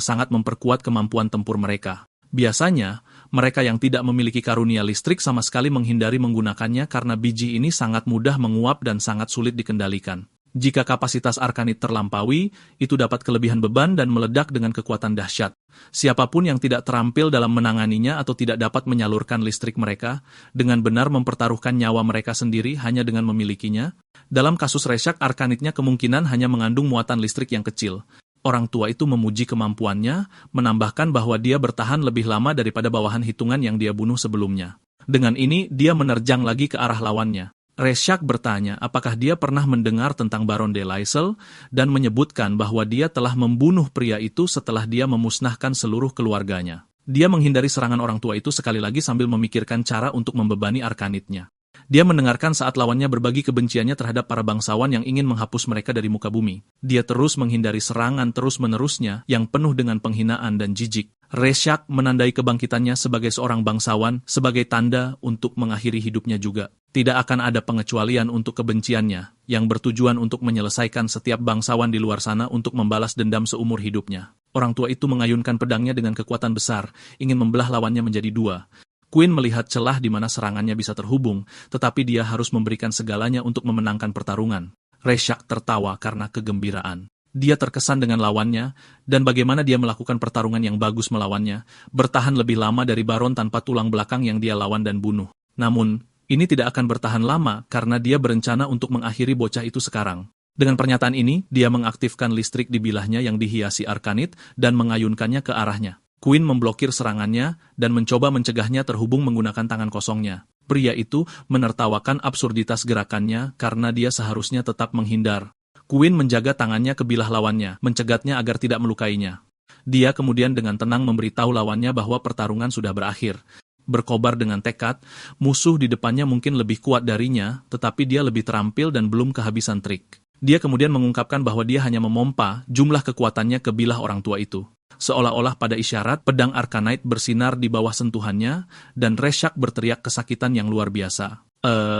sangat memperkuat kemampuan tempur mereka. Biasanya, mereka yang tidak memiliki karunia listrik sama sekali menghindari menggunakannya karena biji ini sangat mudah menguap dan sangat sulit dikendalikan. Jika kapasitas Arcanite terlampaui, itu dapat kelebihan beban dan meledak dengan kekuatan dahsyat. Siapapun yang tidak terampil dalam menanganinya atau tidak dapat menyalurkan listrik mereka, dengan benar mempertaruhkan nyawa mereka sendiri hanya dengan memilikinya. Dalam kasus Reshak, Arcanite-nya kemungkinan hanya mengandung muatan listrik yang kecil. Orang tua itu memuji kemampuannya, menambahkan bahwa dia bertahan lebih lama daripada bawahan hitungan yang dia bunuh sebelumnya. Dengan ini, dia menerjang lagi ke arah lawannya. Reshak bertanya apakah dia pernah mendengar tentang Baron de Laisel dan menyebutkan bahwa dia telah membunuh pria itu setelah dia memusnahkan seluruh keluarganya. Dia menghindari serangan orang tua itu sekali lagi sambil memikirkan cara untuk membebani Arcanite-nya. Dia mendengarkan saat lawannya berbagi kebenciannya terhadap para bangsawan yang ingin menghapus mereka dari muka bumi. Dia terus menghindari serangan terus-menerusnya yang penuh dengan penghinaan dan jijik. Reshak menandai kebangkitannya sebagai seorang bangsawan sebagai tanda untuk mengakhiri hidupnya juga. Tidak akan ada pengecualian untuk kebenciannya, yang bertujuan untuk menyelesaikan setiap bangsawan di luar sana untuk membalas dendam seumur hidupnya. Orang tua itu mengayunkan pedangnya dengan kekuatan besar, ingin membelah lawannya menjadi dua. Queen melihat celah di mana serangannya bisa terhubung, tetapi dia harus memberikan segalanya untuk memenangkan pertarungan. Reshak tertawa karena kegembiraan. Dia terkesan dengan lawannya, dan bagaimana dia melakukan pertarungan yang bagus melawannya, bertahan lebih lama dari Baron tanpa tulang belakang yang dia lawan dan bunuh. Namun, ini tidak akan bertahan lama karena dia berencana untuk mengakhiri bocah itu sekarang. Dengan pernyataan ini, dia mengaktifkan listrik di bilahnya yang dihiasi Arcanite dan mengayunkannya ke arahnya. Queen memblokir serangannya dan mencoba mencegahnya terhubung menggunakan tangan kosongnya. Pria itu menertawakan absurditas gerakannya karena dia seharusnya tetap menghindar. Queen menjaga tangannya ke bilah lawannya, mencegatnya agar tidak melukainya. Dia kemudian dengan tenang memberitahu lawannya bahwa pertarungan sudah berakhir. Berkobar dengan tekad, musuh di depannya mungkin lebih kuat darinya, tetapi dia lebih terampil dan belum kehabisan trik. Dia kemudian mengungkapkan bahwa dia hanya memompa jumlah kekuatannya ke bilah orang tua itu. Seolah-olah pada isyarat, pedang Arcanite bersinar di bawah sentuhannya, dan Reshak berteriak kesakitan yang luar biasa.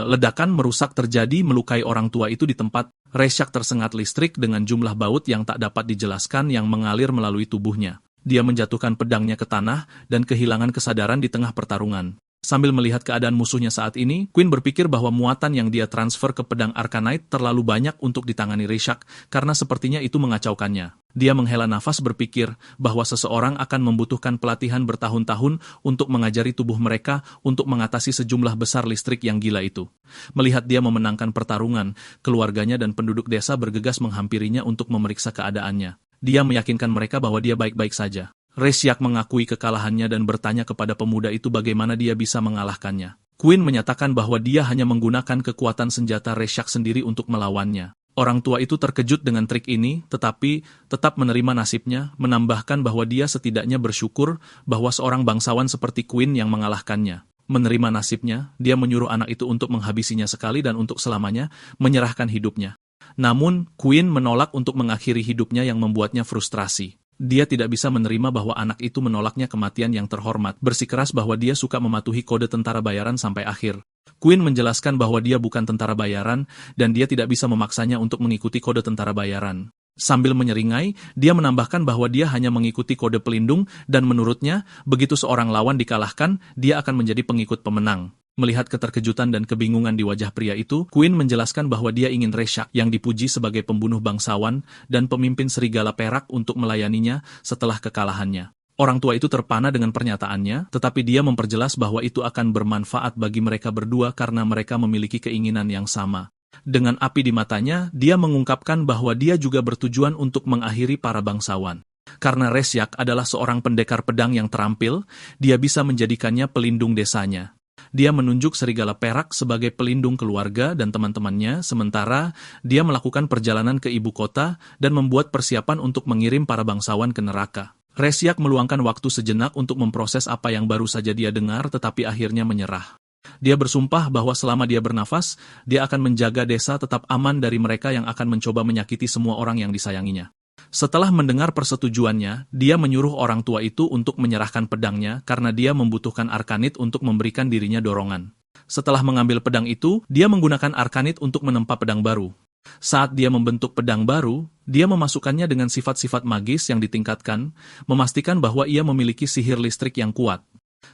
Ledakan merusak terjadi melukai orang tua itu di tempat. Reshak tersengat listrik dengan jumlah baut yang tak dapat dijelaskan yang mengalir melalui tubuhnya. Dia menjatuhkan pedangnya ke tanah dan kehilangan kesadaran di tengah pertarungan. Sambil melihat keadaan musuhnya saat ini, Queen berpikir bahwa muatan yang dia transfer ke pedang Arcanite terlalu banyak untuk ditangani Reshak, karena sepertinya itu mengacaukannya. Dia menghela nafas berpikir bahwa seseorang akan membutuhkan pelatihan bertahun-tahun untuk mengajari tubuh mereka untuk mengatasi sejumlah besar listrik yang gila itu. Melihat dia memenangkan pertarungan, keluarganya dan penduduk desa bergegas menghampirinya untuk memeriksa keadaannya. Dia meyakinkan mereka bahwa dia baik-baik saja. Reshak mengakui kekalahannya dan bertanya kepada pemuda itu bagaimana dia bisa mengalahkannya. Queen menyatakan bahwa dia hanya menggunakan kekuatan senjata Reshak sendiri untuk melawannya. Orang tua itu terkejut dengan trik ini, tetapi tetap menerima nasibnya, menambahkan bahwa dia setidaknya bersyukur bahwa seorang bangsawan seperti Queen yang mengalahkannya. Menerima nasibnya, dia menyuruh anak itu untuk menghabisinya sekali dan untuk selamanya, menyerahkan hidupnya. Namun, Queen menolak untuk mengakhiri hidupnya yang membuatnya frustrasi. Dia tidak bisa menerima bahwa anak itu menolaknya kematian yang terhormat, bersikeras bahwa dia suka mematuhi kode tentara bayaran sampai akhir. Queen menjelaskan bahwa dia bukan tentara bayaran, dan dia tidak bisa memaksanya untuk mengikuti kode tentara bayaran. Sambil menyeringai, dia menambahkan bahwa dia hanya mengikuti kode pelindung, dan menurutnya, begitu seorang lawan dikalahkan, dia akan menjadi pengikut pemenang. Melihat keterkejutan dan kebingungan di wajah pria itu, Queen menjelaskan bahwa dia ingin Reshak yang dipuji sebagai pembunuh bangsawan dan pemimpin serigala perak untuk melayaninya setelah kekalahannya. Orang tua itu terpana dengan pernyataannya, tetapi dia memperjelas bahwa itu akan bermanfaat bagi mereka berdua karena mereka memiliki keinginan yang sama. Dengan api di matanya, dia mengungkapkan bahwa dia juga bertujuan untuk mengakhiri para bangsawan. Karena Reshak adalah seorang pendekar pedang yang terampil, dia bisa menjadikannya pelindung desanya. Dia menunjuk serigala perak sebagai pelindung keluarga dan teman-temannya, sementara dia melakukan perjalanan ke ibu kota dan membuat persiapan untuk mengirim para bangsawan ke neraka. Reshak meluangkan waktu sejenak untuk memproses apa yang baru saja dia dengar, tetapi akhirnya menyerah. Dia bersumpah bahwa selama dia bernafas, dia akan menjaga desa tetap aman dari mereka yang akan mencoba menyakiti semua orang yang disayanginya. Setelah mendengar persetujuannya, dia menyuruh orang tua itu untuk menyerahkan pedangnya karena dia membutuhkan Arcanite untuk memberikan dirinya dorongan. Setelah mengambil pedang itu, dia menggunakan Arcanite untuk menempa pedang baru. Saat dia membentuk pedang baru, dia memasukkannya dengan sifat-sifat magis yang ditingkatkan, memastikan bahwa ia memiliki sihir listrik yang kuat.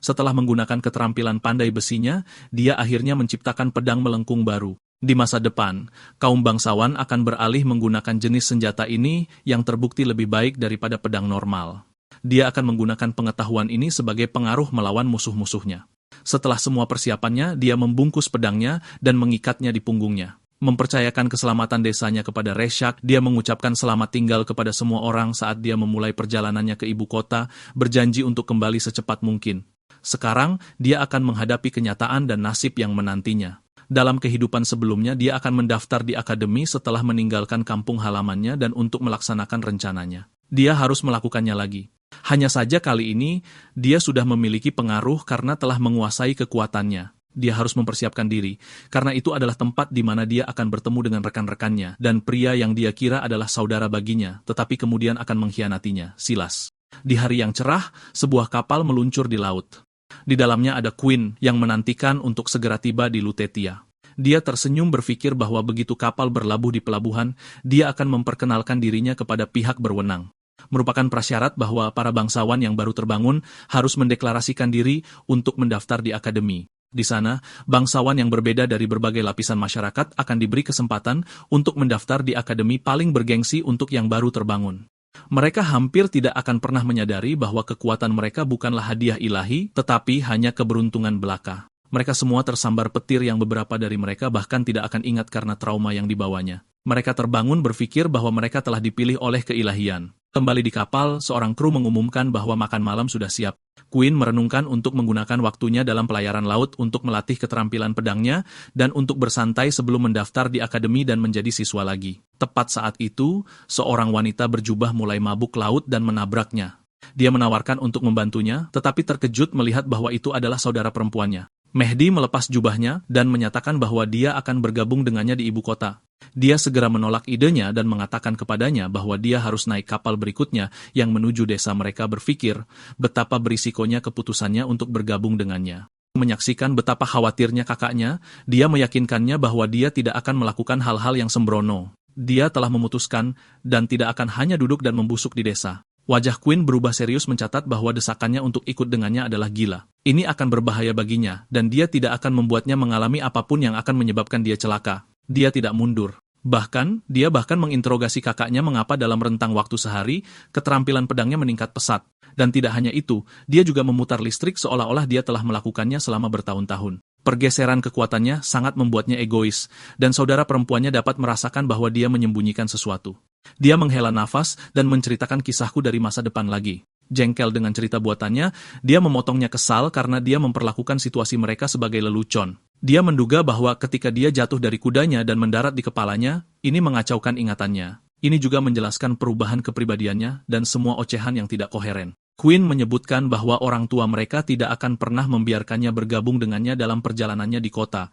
Setelah menggunakan keterampilan pandai besinya, dia akhirnya menciptakan pedang melengkung baru. Di masa depan, kaum bangsawan akan beralih menggunakan jenis senjata ini yang terbukti lebih baik daripada pedang normal. Dia akan menggunakan pengetahuan ini sebagai pengaruh melawan musuh-musuhnya. Setelah semua persiapannya, dia membungkus pedangnya dan mengikatnya di punggungnya. Mempercayakan keselamatan desanya kepada Reshak, dia mengucapkan selamat tinggal kepada semua orang saat dia memulai perjalanannya ke ibu kota, berjanji untuk kembali secepat mungkin. Sekarang, dia akan menghadapi kenyataan dan nasib yang menantinya. Dalam kehidupan sebelumnya, dia akan mendaftar di akademi setelah meninggalkan kampung halamannya dan untuk melaksanakan rencananya. Dia harus melakukannya lagi. Hanya saja kali ini, dia sudah memiliki pengaruh karena telah menguasai kekuatannya. Dia harus mempersiapkan diri, karena itu adalah tempat di mana dia akan bertemu dengan rekan-rekannya, dan pria yang dia kira adalah saudara baginya, tetapi kemudian akan mengkhianatinya, Silas. Di hari yang cerah, sebuah kapal meluncur di laut. Di dalamnya ada Queen yang menantikan untuk segera tiba di Lutetia. Dia tersenyum berpikir bahwa begitu kapal berlabuh di pelabuhan, dia akan memperkenalkan dirinya kepada pihak berwenang. Merupakan prasyarat bahwa para bangsawan yang baru terbangun harus mendeklarasikan diri untuk mendaftar di akademi. Di sana, bangsawan yang berbeda dari berbagai lapisan masyarakat akan diberi kesempatan untuk mendaftar di akademi paling bergengsi untuk yang baru terbangun. Mereka hampir tidak akan pernah menyadari bahwa kekuatan mereka bukanlah hadiah ilahi, tetapi hanya keberuntungan belaka. Mereka semua tersambar petir yang beberapa dari mereka bahkan tidak akan ingat karena trauma yang dibawanya. Mereka terbangun berpikir bahwa mereka telah dipilih oleh keilahian. Kembali di kapal, seorang kru mengumumkan bahwa makan malam sudah siap. Queen merenungkan untuk menggunakan waktunya dalam pelayaran laut untuk melatih keterampilan pedangnya dan untuk bersantai sebelum mendaftar di akademi dan menjadi siswa lagi. Tepat saat itu, seorang wanita berjubah mulai mabuk laut dan menabraknya. Dia menawarkan untuk membantunya, tetapi terkejut melihat bahwa itu adalah saudara perempuannya. Mehdi melepas jubahnya dan menyatakan bahwa dia akan bergabung dengannya di ibu kota. Dia segera menolak idenya dan mengatakan kepadanya bahwa dia harus naik kapal berikutnya yang menuju desa mereka berpikir betapa berisikonya keputusannya untuk bergabung dengannya. Menyaksikan betapa khawatirnya kakaknya, dia meyakinkannya bahwa dia tidak akan melakukan hal-hal yang sembrono. Dia telah memutuskan dan tidak akan hanya duduk dan membusuk di desa. Wajah Quinn berubah serius mencatat bahwa desakannya untuk ikut dengannya adalah gila. Ini akan berbahaya baginya, dan dia tidak akan membuatnya mengalami apapun yang akan menyebabkan dia celaka. Dia tidak mundur. Bahkan, dia menginterogasi kakaknya mengapa dalam rentang waktu sehari, keterampilan pedangnya meningkat pesat. Dan tidak hanya itu, dia juga memutar listrik seolah-olah dia telah melakukannya selama bertahun-tahun. Pergeseran kekuatannya sangat membuatnya egois, dan saudara perempuannya dapat merasakan bahwa dia menyembunyikan sesuatu. Dia menghela nafas dan menceritakan kisahku dari masa depan lagi. Jengkel dengan cerita buatannya, dia memotongnya kesal karena dia memperlakukan situasi mereka sebagai lelucon. Dia menduga bahwa ketika dia jatuh dari kudanya dan mendarat di kepalanya, ini mengacaukan ingatannya. Ini juga menjelaskan perubahan kepribadiannya dan semua ocehan yang tidak koheren. Quinn menyebutkan bahwa orang tua mereka tidak akan pernah membiarkannya bergabung dengannya dalam perjalanannya di kota.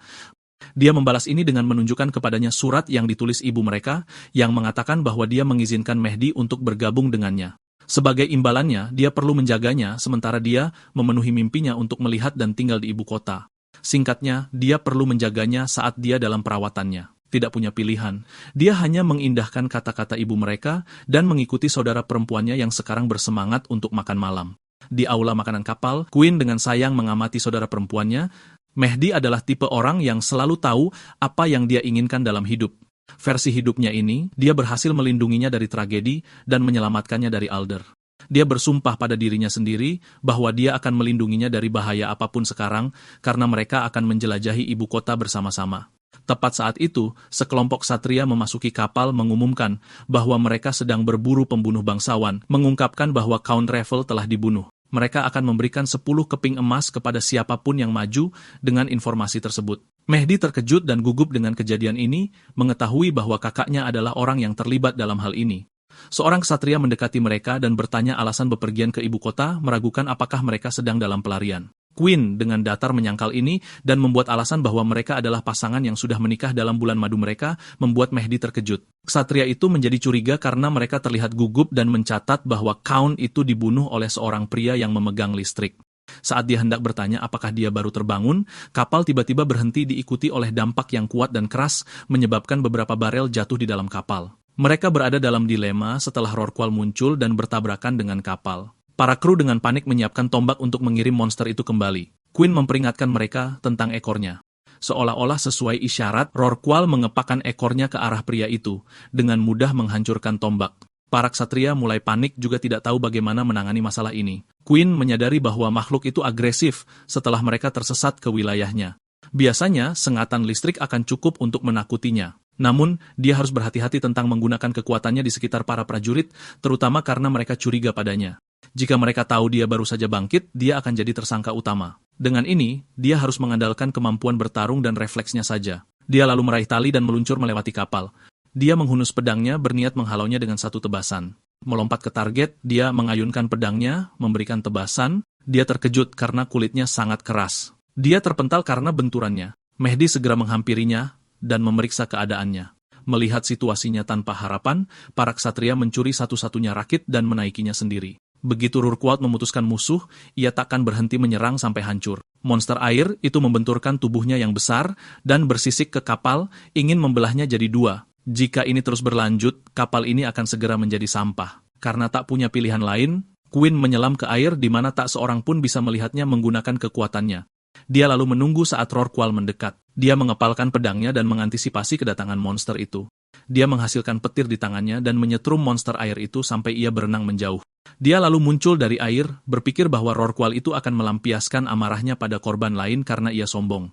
Dia membalas ini dengan menunjukkan kepadanya surat yang ditulis ibu mereka, yang mengatakan bahwa dia mengizinkan Mehdi untuk bergabung dengannya. Sebagai imbalannya, dia perlu menjaganya sementara dia memenuhi mimpinya untuk melihat dan tinggal di ibu kota. Singkatnya, dia perlu menjaganya saat dia dalam perawatannya. Tidak punya pilihan. Dia hanya mengindahkan kata-kata ibu mereka dan mengikuti saudara perempuannya yang sekarang bersemangat untuk makan malam. Di aula makanan kapal, Quinn dengan sayang mengamati saudara perempuannya. Mehdi adalah tipe orang yang selalu tahu apa yang dia inginkan dalam hidup. Versi hidupnya ini, dia berhasil melindunginya dari tragedi dan menyelamatkannya dari Alder. Dia bersumpah pada dirinya sendiri bahwa dia akan melindunginya dari bahaya apapun sekarang karena mereka akan menjelajahi ibu kota bersama-sama. Tepat saat itu, sekelompok satria memasuki kapal mengumumkan bahwa mereka sedang berburu pembunuh bangsawan, mengungkapkan bahwa Count Revel telah dibunuh. Mereka akan memberikan 10 keping emas kepada siapapun yang maju dengan informasi tersebut. Mehdi terkejut dan gugup dengan kejadian ini, mengetahui bahwa kakaknya adalah orang yang terlibat dalam hal ini. Seorang ksatria mendekati mereka dan bertanya alasan bepergian ke ibu kota, meragukan apakah mereka sedang dalam pelarian. Quinn dengan datar menyangkal ini dan membuat alasan bahwa mereka adalah pasangan yang sudah menikah dalam bulan madu mereka, membuat Mehdi terkejut. Ksatria itu menjadi curiga karena mereka terlihat gugup dan mencatat bahwa Count itu dibunuh oleh seorang pria yang memegang listrik. Saat dia hendak bertanya apakah dia baru terbangun, kapal tiba-tiba berhenti diikuti oleh dampak yang kuat dan keras, menyebabkan beberapa barel jatuh di dalam kapal. Mereka berada dalam dilema setelah Rorqual muncul dan bertabrakan dengan kapal. Para kru dengan panik menyiapkan tombak untuk mengirim monster itu kembali. Quinn memperingatkan mereka tentang ekornya. Seolah-olah sesuai isyarat, Rorqual mengepakkan ekornya ke arah pria itu, dengan mudah menghancurkan tombak. Para ksatria mulai panik juga tidak tahu bagaimana menangani masalah ini. Quinn menyadari bahwa makhluk itu agresif setelah mereka tersesat ke wilayahnya. Biasanya, sengatan listrik akan cukup untuk menakutinya. Namun, dia harus berhati-hati tentang menggunakan kekuatannya di sekitar para prajurit, terutama karena mereka curiga padanya. Jika mereka tahu dia baru saja bangkit, dia akan jadi tersangka utama. Dengan ini, dia harus mengandalkan kemampuan bertarung dan refleksnya saja. Dia lalu meraih tali dan meluncur melewati kapal. Dia menghunus pedangnya, berniat menghalaunya dengan satu tebasan. Melompat ke target, dia mengayunkan pedangnya, memberikan tebasan. Dia terkejut karena kulitnya sangat keras. Dia terpental karena benturannya. Mehdi segera menghampirinya dan memeriksa keadaannya. Melihat situasinya tanpa harapan, para ksatria mencuri satu-satunya rakit dan menaikinya sendiri. Begitu Rorqual memutuskan musuh, ia takkan berhenti menyerang sampai hancur. Monster air itu membenturkan tubuhnya yang besar dan bersisik ke kapal, ingin membelahnya jadi dua. Jika ini terus berlanjut, kapal ini akan segera menjadi sampah. Karena tak punya pilihan lain, Quinn menyelam ke air di mana tak seorang pun bisa melihatnya menggunakan kekuatannya. Dia lalu menunggu saat Rorqual mendekat. Dia mengepalkan pedangnya dan mengantisipasi kedatangan monster itu. Dia menghasilkan petir di tangannya dan menyetrum monster air itu sampai ia berenang menjauh. Dia lalu muncul dari air, berpikir bahwa Rorqual itu akan melampiaskan amarahnya pada korban lain karena ia sombong.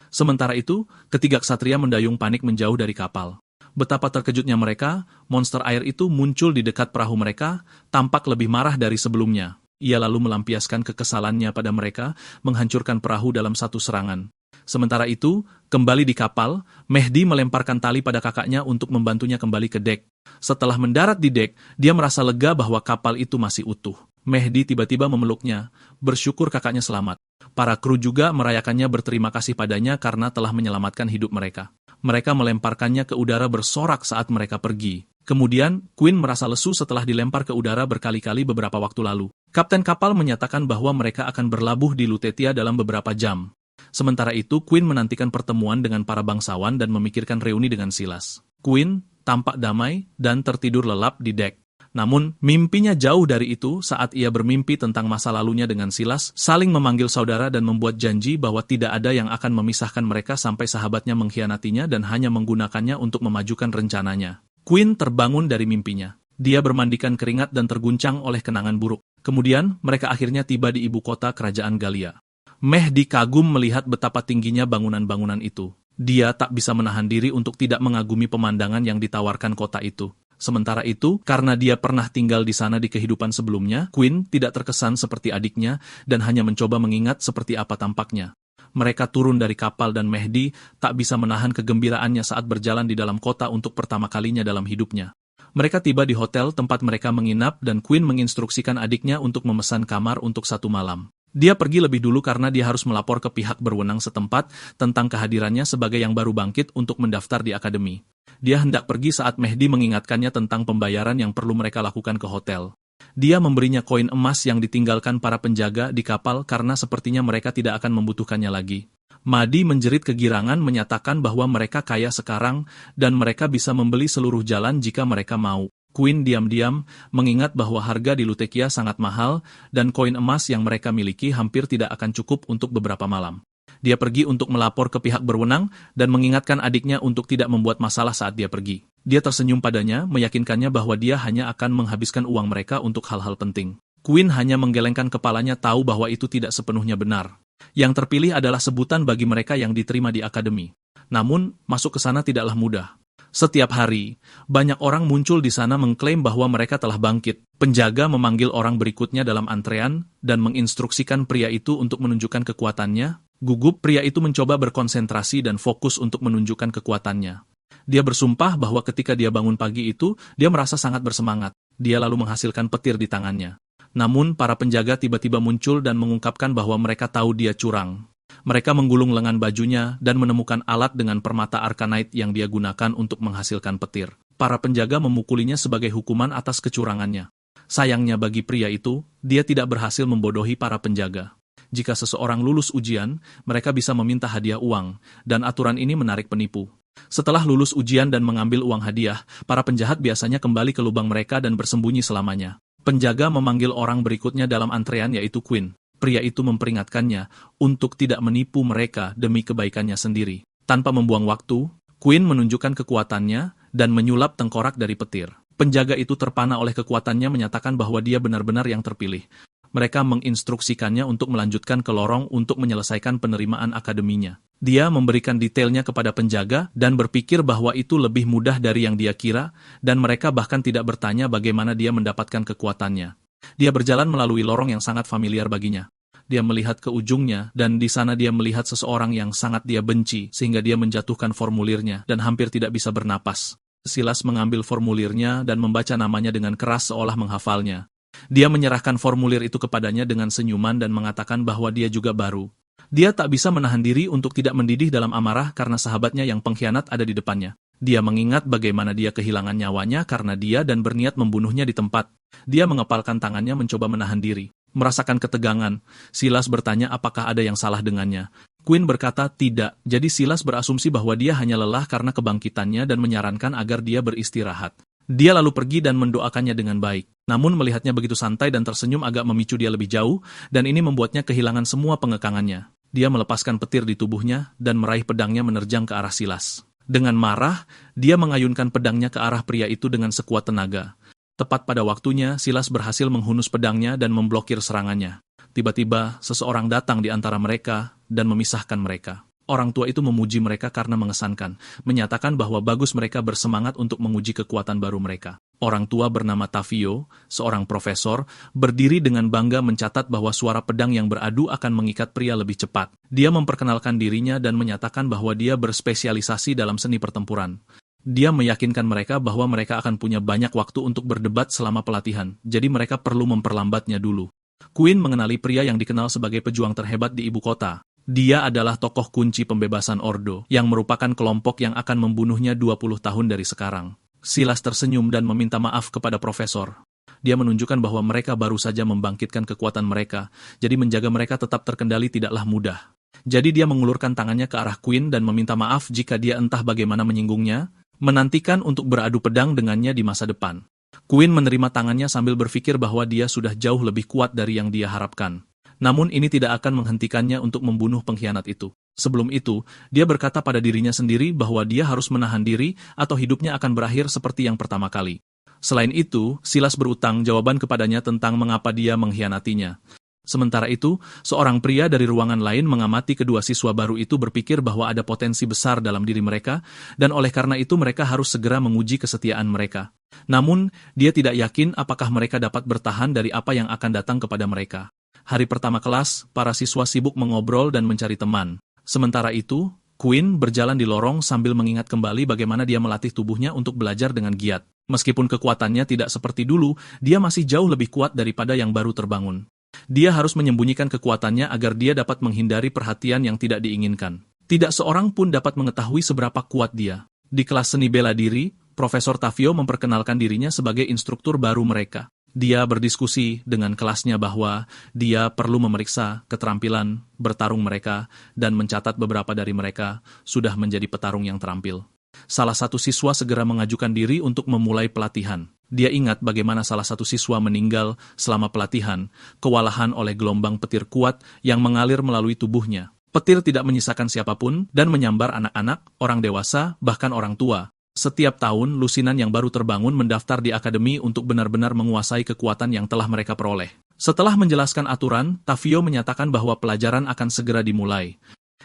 Sementara itu, ketiga ksatria mendayung panik menjauh dari kapal. Betapa terkejutnya mereka, monster air itu muncul di dekat perahu mereka, tampak lebih marah dari sebelumnya. Ia lalu melampiaskan kekesalannya pada mereka, menghancurkan perahu dalam satu serangan. Sementara itu, kembali di kapal, Mehdi melemparkan tali pada kakaknya untuk membantunya kembali ke dek. Setelah mendarat di dek, dia merasa lega bahwa kapal itu masih utuh. Mehdi tiba-tiba memeluknya, bersyukur kakaknya selamat. Para kru juga merayakannya berterima kasih padanya karena telah menyelamatkan hidup mereka. Mereka melemparkannya ke udara bersorak saat mereka pergi. Kemudian, Quinn merasa lesu setelah dilempar ke udara berkali-kali beberapa waktu lalu. Kapten kapal menyatakan bahwa mereka akan berlabuh di Lutetia dalam beberapa jam. Sementara itu, Quinn menantikan pertemuan dengan para bangsawan dan memikirkan reuni dengan Silas. Quinn tampak damai dan tertidur lelap di dek. Namun, mimpinya jauh dari itu saat ia bermimpi tentang masa lalunya dengan Silas, saling memanggil saudara dan membuat janji bahwa tidak ada yang akan memisahkan mereka sampai sahabatnya mengkhianatinya dan hanya menggunakannya untuk memajukan rencananya. Quinn terbangun dari mimpinya. Dia bermandikan keringat dan terguncang oleh kenangan buruk. Kemudian, mereka akhirnya tiba di ibu kota kerajaan Galia. Mehdi kagum melihat betapa tingginya bangunan-bangunan itu. Dia tak bisa menahan diri untuk tidak mengagumi pemandangan yang ditawarkan kota itu. Sementara itu, karena dia pernah tinggal di sana di kehidupan sebelumnya, Quinn tidak terkesan seperti adiknya dan hanya mencoba mengingat seperti apa tampaknya. Mereka turun dari kapal dan Mehdi tak bisa menahan kegembiraannya saat berjalan di dalam kota untuk pertama kalinya dalam hidupnya. Mereka tiba di hotel tempat mereka menginap dan Quinn menginstruksikan adiknya untuk memesan kamar untuk 1 malam. Dia pergi lebih dulu karena dia harus melapor ke pihak berwenang setempat tentang kehadirannya sebagai yang baru bangkit untuk mendaftar di akademi. Dia hendak pergi saat Mehdi mengingatkannya tentang pembayaran yang perlu mereka lakukan ke hotel. Dia memberinya koin emas yang ditinggalkan para penjaga di kapal karena sepertinya mereka tidak akan membutuhkannya lagi. Madi menjerit kegirangan menyatakan bahwa mereka kaya sekarang dan mereka bisa membeli seluruh jalan jika mereka mau. Quinn diam-diam mengingat bahwa harga di Lutetia sangat mahal dan koin emas yang mereka miliki hampir tidak akan cukup untuk beberapa malam. Dia pergi untuk melapor ke pihak berwenang dan mengingatkan adiknya untuk tidak membuat masalah saat dia pergi. Dia tersenyum padanya, meyakinkannya bahwa dia hanya akan menghabiskan uang mereka untuk hal-hal penting. Quinn hanya menggelengkan kepalanya tahu bahwa itu tidak sepenuhnya benar. Yang terpilih adalah sebutan bagi mereka yang diterima di akademi. Namun, masuk ke sana tidaklah mudah. Setiap hari, banyak orang muncul di sana mengklaim bahwa mereka telah bangkit. Penjaga memanggil orang berikutnya dalam antrean dan menginstruksikan pria itu untuk menunjukkan kekuatannya. Gugup, pria itu mencoba berkonsentrasi dan fokus untuk menunjukkan kekuatannya. Dia bersumpah bahwa ketika dia bangun pagi itu, dia merasa sangat bersemangat. Dia lalu menghasilkan petir di tangannya. Namun, para penjaga tiba-tiba muncul dan mengungkapkan bahwa mereka tahu dia curang. Mereka menggulung lengan bajunya dan menemukan alat dengan permata arkanite yang dia gunakan untuk menghasilkan petir. Para penjaga memukulinya sebagai hukuman atas kecurangannya. Sayangnya bagi pria itu, dia tidak berhasil membodohi para penjaga. Jika seseorang lulus ujian, mereka bisa meminta hadiah uang, dan aturan ini menarik penipu. Setelah lulus ujian dan mengambil uang hadiah, para penjahat biasanya kembali ke lubang mereka dan bersembunyi selamanya. Penjaga memanggil orang berikutnya dalam antrean yaitu Quinn. Pria itu memperingatkannya untuk tidak menipu mereka demi kebaikannya sendiri. Tanpa membuang waktu, Quinn menunjukkan kekuatannya dan menyulap tengkorak dari petir. Penjaga itu terpana oleh kekuatannya menyatakan bahwa dia benar-benar yang terpilih. Mereka menginstruksikannya untuk melanjutkan ke lorong untuk menyelesaikan penerimaan akademinya. Dia memberikan detailnya kepada penjaga dan berpikir bahwa itu lebih mudah dari yang dia kira, dan mereka bahkan tidak bertanya bagaimana dia mendapatkan kekuatannya. Dia berjalan melalui lorong yang sangat familiar baginya. Dia melihat ke ujungnya, dan di sana dia melihat seseorang yang sangat dia benci, sehingga dia menjatuhkan formulirnya dan hampir tidak bisa bernapas. Silas mengambil formulirnya dan membaca namanya dengan keras seolah menghafalnya. Dia menyerahkan formulir itu kepadanya dengan senyuman dan mengatakan bahwa dia juga baru. Dia tak bisa menahan diri untuk tidak mendidih dalam amarah karena sahabatnya yang pengkhianat ada di depannya. Dia mengingat bagaimana dia kehilangan nyawanya karena dia dan berniat membunuhnya di tempat. Dia mengepalkan tangannya mencoba menahan diri. Merasakan ketegangan, Silas bertanya apakah ada yang salah dengannya. Quinn berkata tidak, jadi Silas berasumsi bahwa dia hanya lelah karena kebangkitannya dan menyarankan agar dia beristirahat. Dia lalu pergi dan mendoakannya dengan baik. Namun melihatnya begitu santai dan tersenyum agak memicu dia lebih jauh, dan ini membuatnya kehilangan semua pengekangannya. Dia melepaskan petir di tubuhnya dan meraih pedangnya menerjang ke arah Silas. Dengan marah, dia mengayunkan pedangnya ke arah pria itu dengan sekuat tenaga. Tepat pada waktunya, Silas berhasil menghunus pedangnya dan memblokir serangannya. Tiba-tiba, seseorang datang di antara mereka dan memisahkan mereka. Orang tua itu memuji mereka karena mengesankan, menyatakan bahwa bagus mereka bersemangat untuk menguji kekuatan baru mereka. Orang tua bernama Tavio, seorang profesor, berdiri dengan bangga mencatat bahwa suara pedang yang beradu akan mengikat pria lebih cepat. Dia memperkenalkan dirinya dan menyatakan bahwa dia berspesialisasi dalam seni pertempuran. Dia meyakinkan mereka bahwa mereka akan punya banyak waktu untuk berdebat selama pelatihan, jadi mereka perlu memperlambatnya dulu. Quinn mengenali pria yang dikenal sebagai pejuang terhebat di ibu kota. Dia adalah tokoh kunci pembebasan Ordo, yang merupakan kelompok yang akan membunuhnya 20 tahun dari sekarang. Silas tersenyum dan meminta maaf kepada profesor. dia menunjukkan bahwa mereka baru saja membangkitkan kekuatan mereka, jadi menjaga mereka tetap terkendali tidaklah mudah. Jadi dia mengulurkan tangannya ke arah Queen dan meminta maaf jika dia entah bagaimana menyinggungnya, menantikan untuk beradu pedang dengannya di masa depan. Queen menerima tangannya sambil berpikir bahwa dia sudah jauh lebih kuat dari yang dia harapkan. Namun ini tidak akan menghentikannya untuk membunuh pengkhianat itu. Sebelum itu, dia berkata pada dirinya sendiri bahwa dia harus menahan diri atau hidupnya akan berakhir seperti yang pertama kali. Selain itu, Silas berutang jawaban kepadanya tentang mengapa dia mengkhianatinya. Sementara itu, seorang pria dari ruangan lain mengamati kedua siswa baru itu berpikir bahwa ada potensi besar dalam diri mereka, dan oleh karena itu mereka harus segera menguji kesetiaan mereka. Namun, dia tidak yakin apakah mereka dapat bertahan dari apa yang akan datang kepada mereka. Hari pertama kelas, para siswa sibuk mengobrol dan mencari teman. Sementara itu, Queen berjalan di lorong sambil mengingat kembali bagaimana dia melatih tubuhnya untuk belajar dengan giat. Meskipun kekuatannya tidak seperti dulu, dia masih jauh lebih kuat daripada yang baru terbangun. Dia harus menyembunyikan kekuatannya agar dia dapat menghindari perhatian yang tidak diinginkan. Tidak seorang pun dapat mengetahui seberapa kuat dia. Di kelas seni bela diri, Profesor Tavio memperkenalkan dirinya sebagai instruktur baru mereka. Dia berdiskusi dengan kelasnya bahwa dia perlu memeriksa keterampilan bertarung mereka dan mencatat beberapa dari mereka sudah menjadi petarung yang terampil. Salah satu siswa segera mengajukan diri untuk memulai pelatihan. Dia ingat bagaimana salah satu siswa meninggal selama pelatihan, kewalahan oleh gelombang petir kuat yang mengalir melalui tubuhnya. Petir tidak menyisakan siapapun dan menyambar anak-anak, orang dewasa, bahkan orang tua. Setiap tahun, lusinan yang baru terbangun mendaftar di akademi untuk benar-benar menguasai kekuatan yang telah mereka peroleh. Setelah menjelaskan aturan, Tavio menyatakan bahwa pelajaran akan segera dimulai.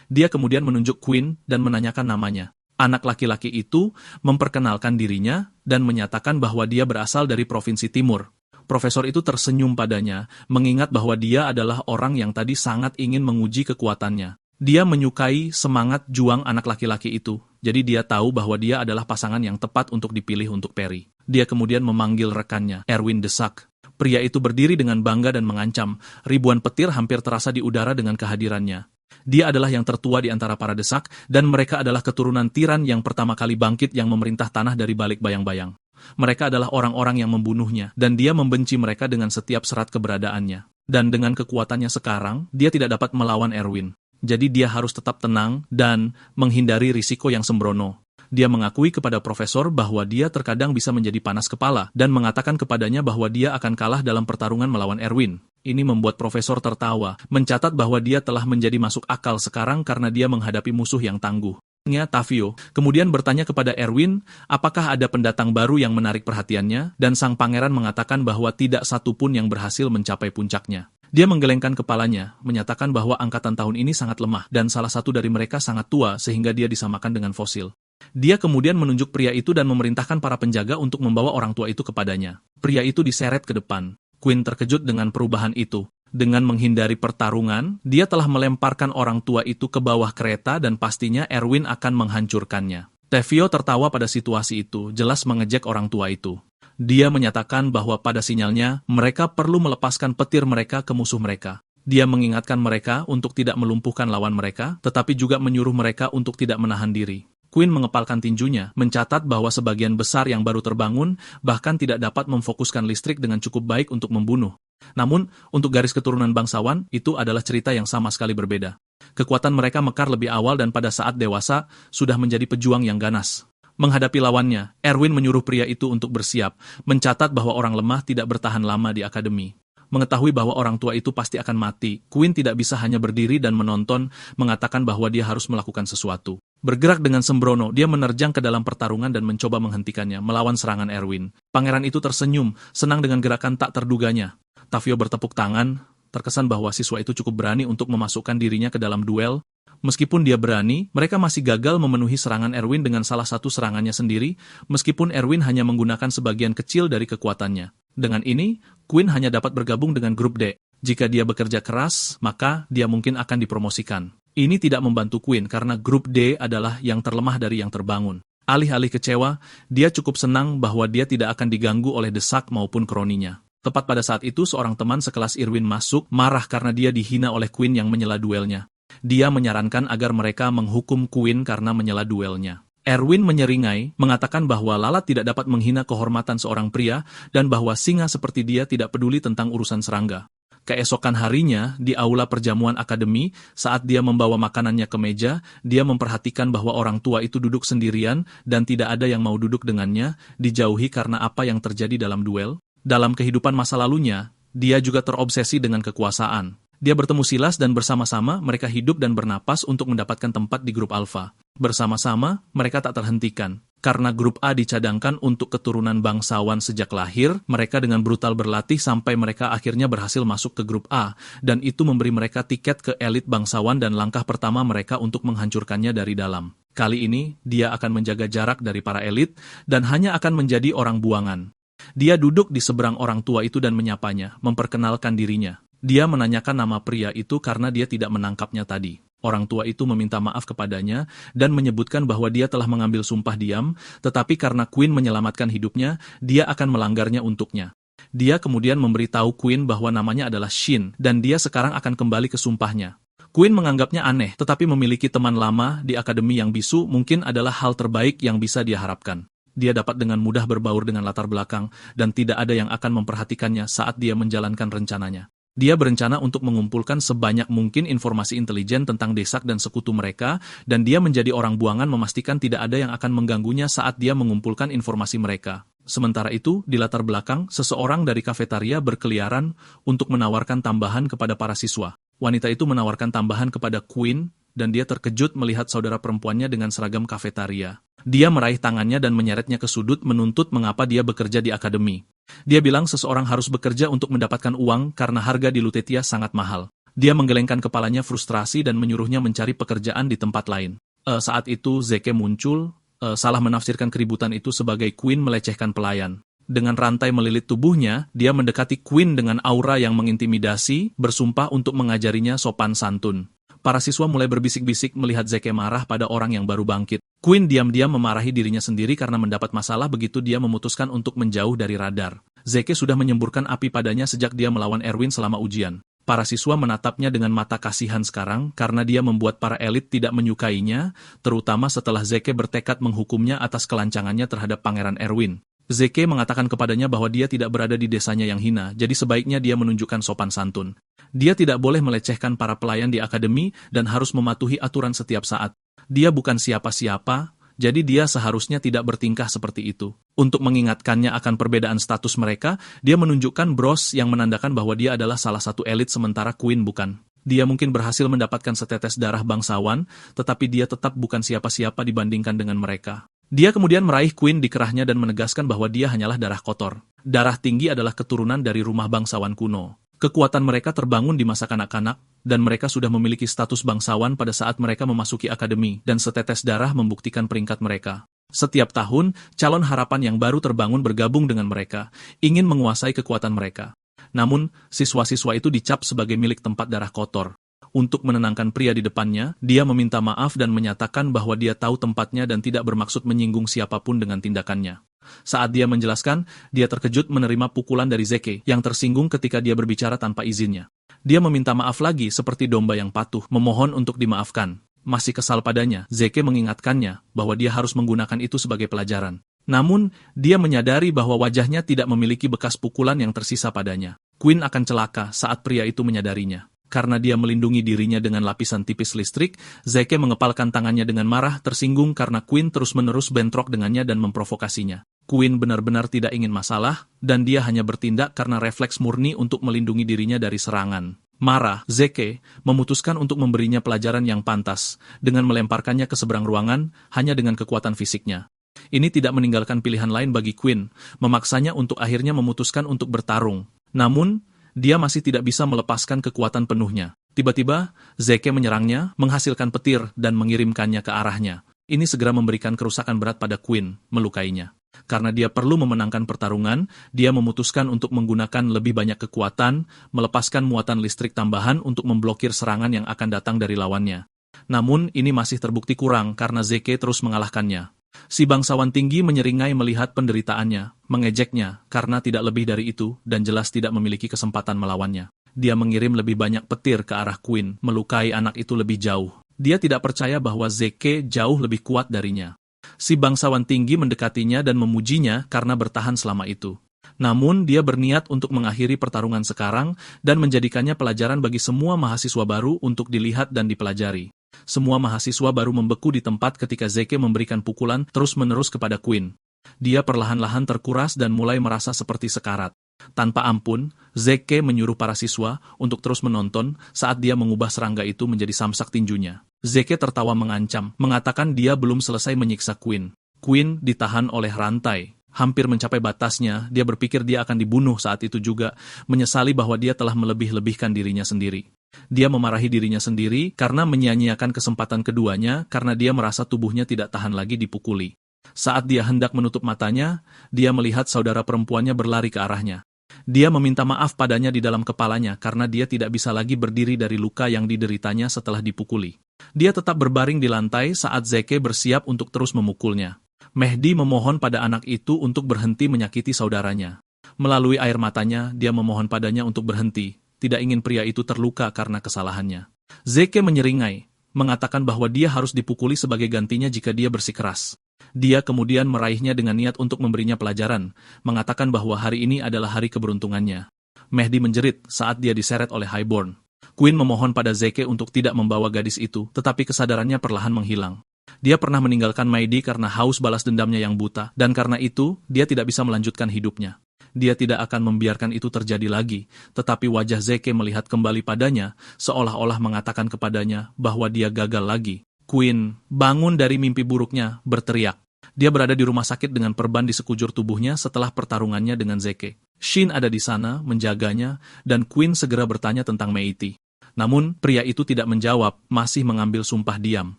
Dia kemudian menunjuk Queen dan menanyakan namanya. Anak laki-laki itu memperkenalkan dirinya dan menyatakan bahwa dia berasal dari Provinsi Timur. Profesor itu tersenyum padanya, mengingat bahwa dia adalah orang yang tadi sangat ingin menguji kekuatannya. Dia menyukai semangat juang anak laki-laki itu, jadi dia tahu bahwa dia adalah pasangan yang tepat untuk dipilih untuk Perry. Dia kemudian memanggil rekannya, Erwin Desak. Pria itu berdiri dengan bangga dan mengancam, ribuan petir hampir terasa di udara dengan kehadirannya. Dia adalah yang tertua di antara para Desak, dan mereka adalah keturunan tiran yang pertama kali bangkit yang memerintah tanah dari balik bayang-bayang. Mereka adalah orang-orang yang membunuhnya, dan dia membenci mereka dengan setiap serat keberadaannya. Dan dengan kekuatannya sekarang, dia tidak dapat melawan Erwin. Jadi dia harus tetap tenang dan menghindari risiko yang sembrono. Dia mengakui kepada profesor bahwa dia terkadang bisa menjadi panas kepala dan mengatakan kepadanya bahwa dia akan kalah dalam pertarungan melawan Erwin. Ini membuat profesor tertawa, mencatat bahwa dia telah menjadi masuk akal sekarang karena dia menghadapi musuh yang tangguh. Tavio kemudian bertanya kepada Erwin apakah ada pendatang baru yang menarik perhatiannya, dan sang pangeran mengatakan bahwa tidak satu pun yang berhasil mencapai puncaknya. Dia menggelengkan kepalanya, menyatakan bahwa angkatan tahun ini sangat lemah, dan salah satu dari mereka sangat tua sehingga dia disamakan dengan fosil. Dia kemudian menunjuk pria itu dan memerintahkan para penjaga untuk membawa orang tua itu kepadanya. Pria itu diseret ke depan. Queen terkejut dengan perubahan itu. Dengan menghindari pertarungan, dia telah melemparkan orang tua itu ke bawah kereta dan pastinya Erwin akan menghancurkannya. Tavio tertawa pada situasi itu, jelas mengejek orang tua itu. Dia menyatakan bahwa pada sinyalnya, mereka perlu melepaskan petir mereka ke musuh mereka. Dia mengingatkan mereka untuk tidak melumpuhkan lawan mereka, tetapi juga menyuruh mereka untuk tidak menahan diri. Queen mengepalkan tinjunya, mencatat bahwa sebagian besar yang baru terbangun bahkan tidak dapat memfokuskan listrik dengan cukup baik untuk membunuh. Namun, untuk garis keturunan bangsawan, itu adalah cerita yang sama sekali berbeda. Kekuatan mereka mekar lebih awal dan pada saat dewasa, sudah menjadi pejuang yang ganas. Menghadapi lawannya, Erwin menyuruh pria itu untuk bersiap, mencatat bahwa orang lemah tidak bertahan lama di akademi. Mengetahui bahwa orang tua itu pasti akan mati, Queen tidak bisa hanya berdiri dan menonton, mengatakan bahwa dia harus melakukan sesuatu. Bergerak dengan sembrono, dia menerjang ke dalam pertarungan dan mencoba menghentikannya, melawan serangan Erwin. Pangeran itu tersenyum, senang dengan gerakan tak terduganya. Tavio bertepuk tangan, terkesan bahwa siswa itu cukup berani untuk memasukkan dirinya ke dalam duel. Meskipun dia berani, mereka masih gagal memenuhi serangan Erwin dengan salah satu serangannya sendiri, meskipun Erwin hanya menggunakan sebagian kecil dari kekuatannya. Dengan ini, Queen hanya dapat bergabung dengan grup D. Jika dia bekerja keras, maka dia mungkin akan dipromosikan. Ini tidak membantu Queen karena grup D adalah yang terlemah dari yang terbangun. Alih-alih kecewa, dia cukup senang bahwa dia tidak akan diganggu oleh Desak maupun kroninya. Tepat pada saat itu, seorang teman sekelas Irwin masuk, marah karena dia dihina oleh Queen yang menyela duelnya. Dia menyarankan agar mereka menghukum Queen karena menyela duelnya. Erwin menyeringai, mengatakan bahwa lalat tidak dapat menghina kehormatan seorang pria, dan bahwa singa seperti dia tidak peduli tentang urusan serangga. Keesokan harinya, di aula perjamuan akademi, saat dia membawa makanannya ke meja, dia memperhatikan bahwa orang tua itu duduk sendirian dan tidak ada yang mau duduk dengannya, dijauhi karena apa yang terjadi dalam duel. Dalam kehidupan masa lalunya, dia juga terobsesi dengan kekuasaan. Dia bertemu Silas dan bersama-sama mereka hidup dan bernapas untuk mendapatkan tempat di grup Alpha. Bersama-sama, mereka tak terhentikan. Karena grup A dicadangkan untuk keturunan bangsawan sejak lahir, mereka dengan brutal berlatih sampai mereka akhirnya berhasil masuk ke grup A, dan itu memberi mereka tiket ke elit bangsawan dan langkah pertama mereka untuk menghancurkannya dari dalam. Kali ini, dia akan menjaga jarak dari para elit, dan hanya akan menjadi orang buangan. Dia duduk di seberang orang tua itu dan menyapanya, memperkenalkan dirinya. Dia menanyakan nama pria itu karena dia tidak menangkapnya tadi. Orang tua itu meminta maaf kepadanya dan menyebutkan bahwa dia telah mengambil sumpah diam, tetapi karena Queen menyelamatkan hidupnya, dia akan melanggarnya untuknya. Dia kemudian memberitahu Queen bahwa namanya adalah Shin, dan dia sekarang akan kembali ke sumpahnya. Queen menganggapnya aneh, tetapi memiliki teman lama di akademi yang bisu mungkin adalah hal terbaik yang bisa dia harapkan. Dia dapat dengan mudah berbaur dengan latar belakang, dan tidak ada yang akan memperhatikannya saat dia menjalankan rencananya. Dia berencana untuk mengumpulkan sebanyak mungkin informasi intelijen tentang Desak dan sekutu mereka, dan dia menjadi orang buangan memastikan tidak ada yang akan mengganggunya saat dia mengumpulkan informasi mereka. Sementara itu, di latar belakang, seseorang dari kafetaria berkeliaran untuk menawarkan tambahan kepada para siswa. Wanita itu menawarkan tambahan kepada Queen, dan dia terkejut melihat saudara perempuannya dengan seragam kafetaria. Dia meraih tangannya dan menyeretnya ke sudut menuntut mengapa dia bekerja di akademi. Dia bilang seseorang harus bekerja untuk mendapatkan uang karena harga di Lutetia sangat mahal. Dia menggelengkan kepalanya frustrasi dan menyuruhnya mencari pekerjaan di tempat lain. Saat itu Zeke muncul, salah menafsirkan keributan itu sebagai Queen melecehkan pelayan. Dengan rantai melilit tubuhnya, dia mendekati Queen dengan aura yang mengintimidasi, bersumpah untuk mengajarinya sopan santun. Para siswa mulai berbisik-bisik melihat Zeke marah pada orang yang baru bangkit. Queen diam-diam memarahi dirinya sendiri karena mendapat masalah begitu dia memutuskan untuk menjauh dari radar. Zeke sudah menyemburkan api padanya sejak dia melawan Erwin selama ujian. Para siswa menatapnya dengan mata kasihan sekarang karena dia membuat para elit tidak menyukainya, terutama setelah Zeke bertekad menghukumnya atas kelancangannya terhadap Pangeran Erwin. Zeke mengatakan kepadanya bahwa dia tidak berada di desanya yang hina, jadi sebaiknya dia menunjukkan sopan santun. Dia tidak boleh melecehkan para pelayan di akademi dan harus mematuhi aturan setiap saat. Dia bukan siapa-siapa, jadi dia seharusnya tidak bertingkah seperti itu. Untuk mengingatkannya akan perbedaan status mereka, dia menunjukkan bros yang menandakan bahwa dia adalah salah satu elit sementara Queen bukan. Dia mungkin berhasil mendapatkan setetes darah bangsawan, tetapi dia tetap bukan siapa-siapa dibandingkan dengan mereka. Dia kemudian meraih Queen di kerahnya dan menegaskan bahwa dia hanyalah darah kotor. Darah tinggi adalah keturunan dari rumah bangsawan kuno. Kekuatan mereka terbangun di masa kanak-kanak, dan mereka sudah memiliki status bangsawan pada saat mereka memasuki akademi, dan setetes darah membuktikan peringkat mereka. Setiap tahun, calon harapan yang baru terbangun bergabung dengan mereka, ingin menguasai kekuatan mereka. Namun, siswa-siswa itu dicap sebagai milik tempat darah kotor. Untuk menenangkan pria di depannya, dia meminta maaf dan menyatakan bahwa dia tahu tempatnya dan tidak bermaksud menyinggung siapapun dengan tindakannya. Saat dia menjelaskan, dia terkejut menerima pukulan dari Zeke yang tersinggung ketika dia berbicara tanpa izinnya. Dia meminta maaf lagi seperti domba yang patuh, memohon untuk dimaafkan. Masih kesal padanya, Zeke mengingatkannya bahwa dia harus menggunakan itu sebagai pelajaran. Namun, dia menyadari bahwa wajahnya tidak memiliki bekas pukulan yang tersisa padanya. Queen akan celaka saat pria itu menyadarinya. Karena dia melindungi dirinya dengan lapisan tipis listrik, Zeke mengepalkan tangannya dengan marah, tersinggung karena Queen terus-menerus bentrok dengannya dan memprovokasinya. Queen benar-benar tidak ingin masalah, dan dia hanya bertindak karena refleks murni untuk melindungi dirinya dari serangan. Marah, Zeke memutuskan untuk memberinya pelajaran yang pantas, dengan melemparkannya ke seberang ruangan, hanya dengan kekuatan fisiknya. Ini tidak meninggalkan pilihan lain bagi Queen, memaksanya untuk akhirnya memutuskan untuk bertarung. Namun, dia masih tidak bisa melepaskan kekuatan penuhnya. Tiba-tiba, Zeke menyerangnya, menghasilkan petir, dan mengirimkannya ke arahnya. Ini segera memberikan kerusakan berat pada Queen, melukainya. Karena dia perlu memenangkan pertarungan, dia memutuskan untuk menggunakan lebih banyak kekuatan, melepaskan muatan listrik tambahan untuk memblokir serangan yang akan datang dari lawannya. Namun, ini masih terbukti kurang karena Zeke terus mengalahkannya. Si bangsawan tinggi menyeringai melihat penderitaannya, mengejeknya, karena tidak lebih dari itu, dan jelas tidak memiliki kesempatan melawannya. Dia mengirim lebih banyak petir ke arah Queen, melukai anak itu lebih jauh. Dia tidak percaya bahwa Zeke jauh lebih kuat darinya. Si bangsawan tinggi mendekatinya dan memujinya karena bertahan selama itu. Namun, dia berniat untuk mengakhiri pertarungan sekarang dan menjadikannya pelajaran bagi semua mahasiswa baru untuk dilihat dan dipelajari. Semua mahasiswa baru membeku di tempat ketika Zeke memberikan pukulan terus-menerus kepada Quinn. Dia perlahan-lahan terkuras dan mulai merasa seperti sekarat. Tanpa ampun, Zeke menyuruh para siswa untuk terus menonton saat dia mengubah serangga itu menjadi samsak tinjunya. Zeke tertawa mengancam, mengatakan dia belum selesai menyiksa Quinn. Quinn ditahan oleh rantai. Hampir mencapai batasnya, dia berpikir dia akan dibunuh saat itu juga, menyesali bahwa dia telah melebih-lebihkan dirinya sendiri. Dia memarahi dirinya sendiri karena menyia-nyiakan kesempatan keduanya karena dia merasa tubuhnya tidak tahan lagi dipukuli. Saat dia hendak menutup matanya, dia melihat saudara perempuannya berlari ke arahnya. Dia meminta maaf padanya di dalam kepalanya karena dia tidak bisa lagi berdiri dari luka yang dideritanya setelah dipukuli. Dia tetap berbaring di lantai saat Zeke bersiap untuk terus memukulnya. Mehdi memohon pada anak itu untuk berhenti menyakiti saudaranya. Melalui air matanya, dia memohon padanya untuk berhenti, tidak ingin pria itu terluka karena kesalahannya. Zeke menyeringai, mengatakan bahwa dia harus dipukuli sebagai gantinya jika dia bersikeras. Dia kemudian meraihnya dengan niat untuk memberinya pelajaran, mengatakan bahwa hari ini adalah hari keberuntungannya. Mehdi menjerit saat dia diseret oleh Highborn. Quinn memohon pada Zeke untuk tidak membawa gadis itu, tetapi kesadarannya perlahan menghilang. Dia pernah meninggalkan Mehdi karena haus balas dendamnya yang buta, dan karena itu, dia tidak bisa melanjutkan hidupnya. Dia tidak akan membiarkan itu terjadi lagi, tetapi wajah Zeke melihat kembali padanya, seolah-olah mengatakan kepadanya bahwa dia gagal lagi. Quinn bangun dari mimpi buruknya, berteriak. Dia berada di rumah sakit dengan perban di sekujur tubuhnya setelah pertarungannya dengan Zeke. Shin ada di sana, menjaganya, dan Quinn segera bertanya tentang Meiti. Namun, pria itu tidak menjawab, masih mengambil sumpah diam.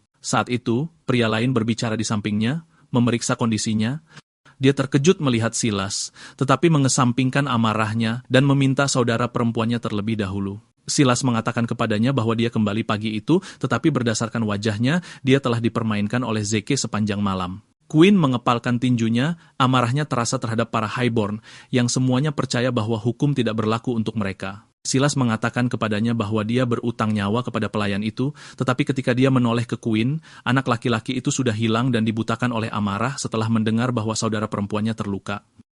Saat itu, pria lain berbicara di sampingnya, memeriksa kondisinya. Dia terkejut melihat Silas, tetapi mengesampingkan amarahnya dan meminta saudara perempuannya terlebih dahulu. Silas mengatakan kepadanya bahwa dia kembali pagi itu, tetapi berdasarkan wajahnya, dia telah dipermainkan oleh Zeke sepanjang malam. Quinn mengepalkan tinjunya, amarahnya terasa terhadap para Highborn, yang semuanya percaya bahwa hukum tidak berlaku untuk mereka. Silas mengatakan kepadanya bahwa dia berutang nyawa kepada pelayan itu, tetapi ketika dia menoleh ke Quinn, anak laki-laki itu sudah hilang dan dibutakan oleh amarah setelah mendengar bahwa saudara perempuannya terluka.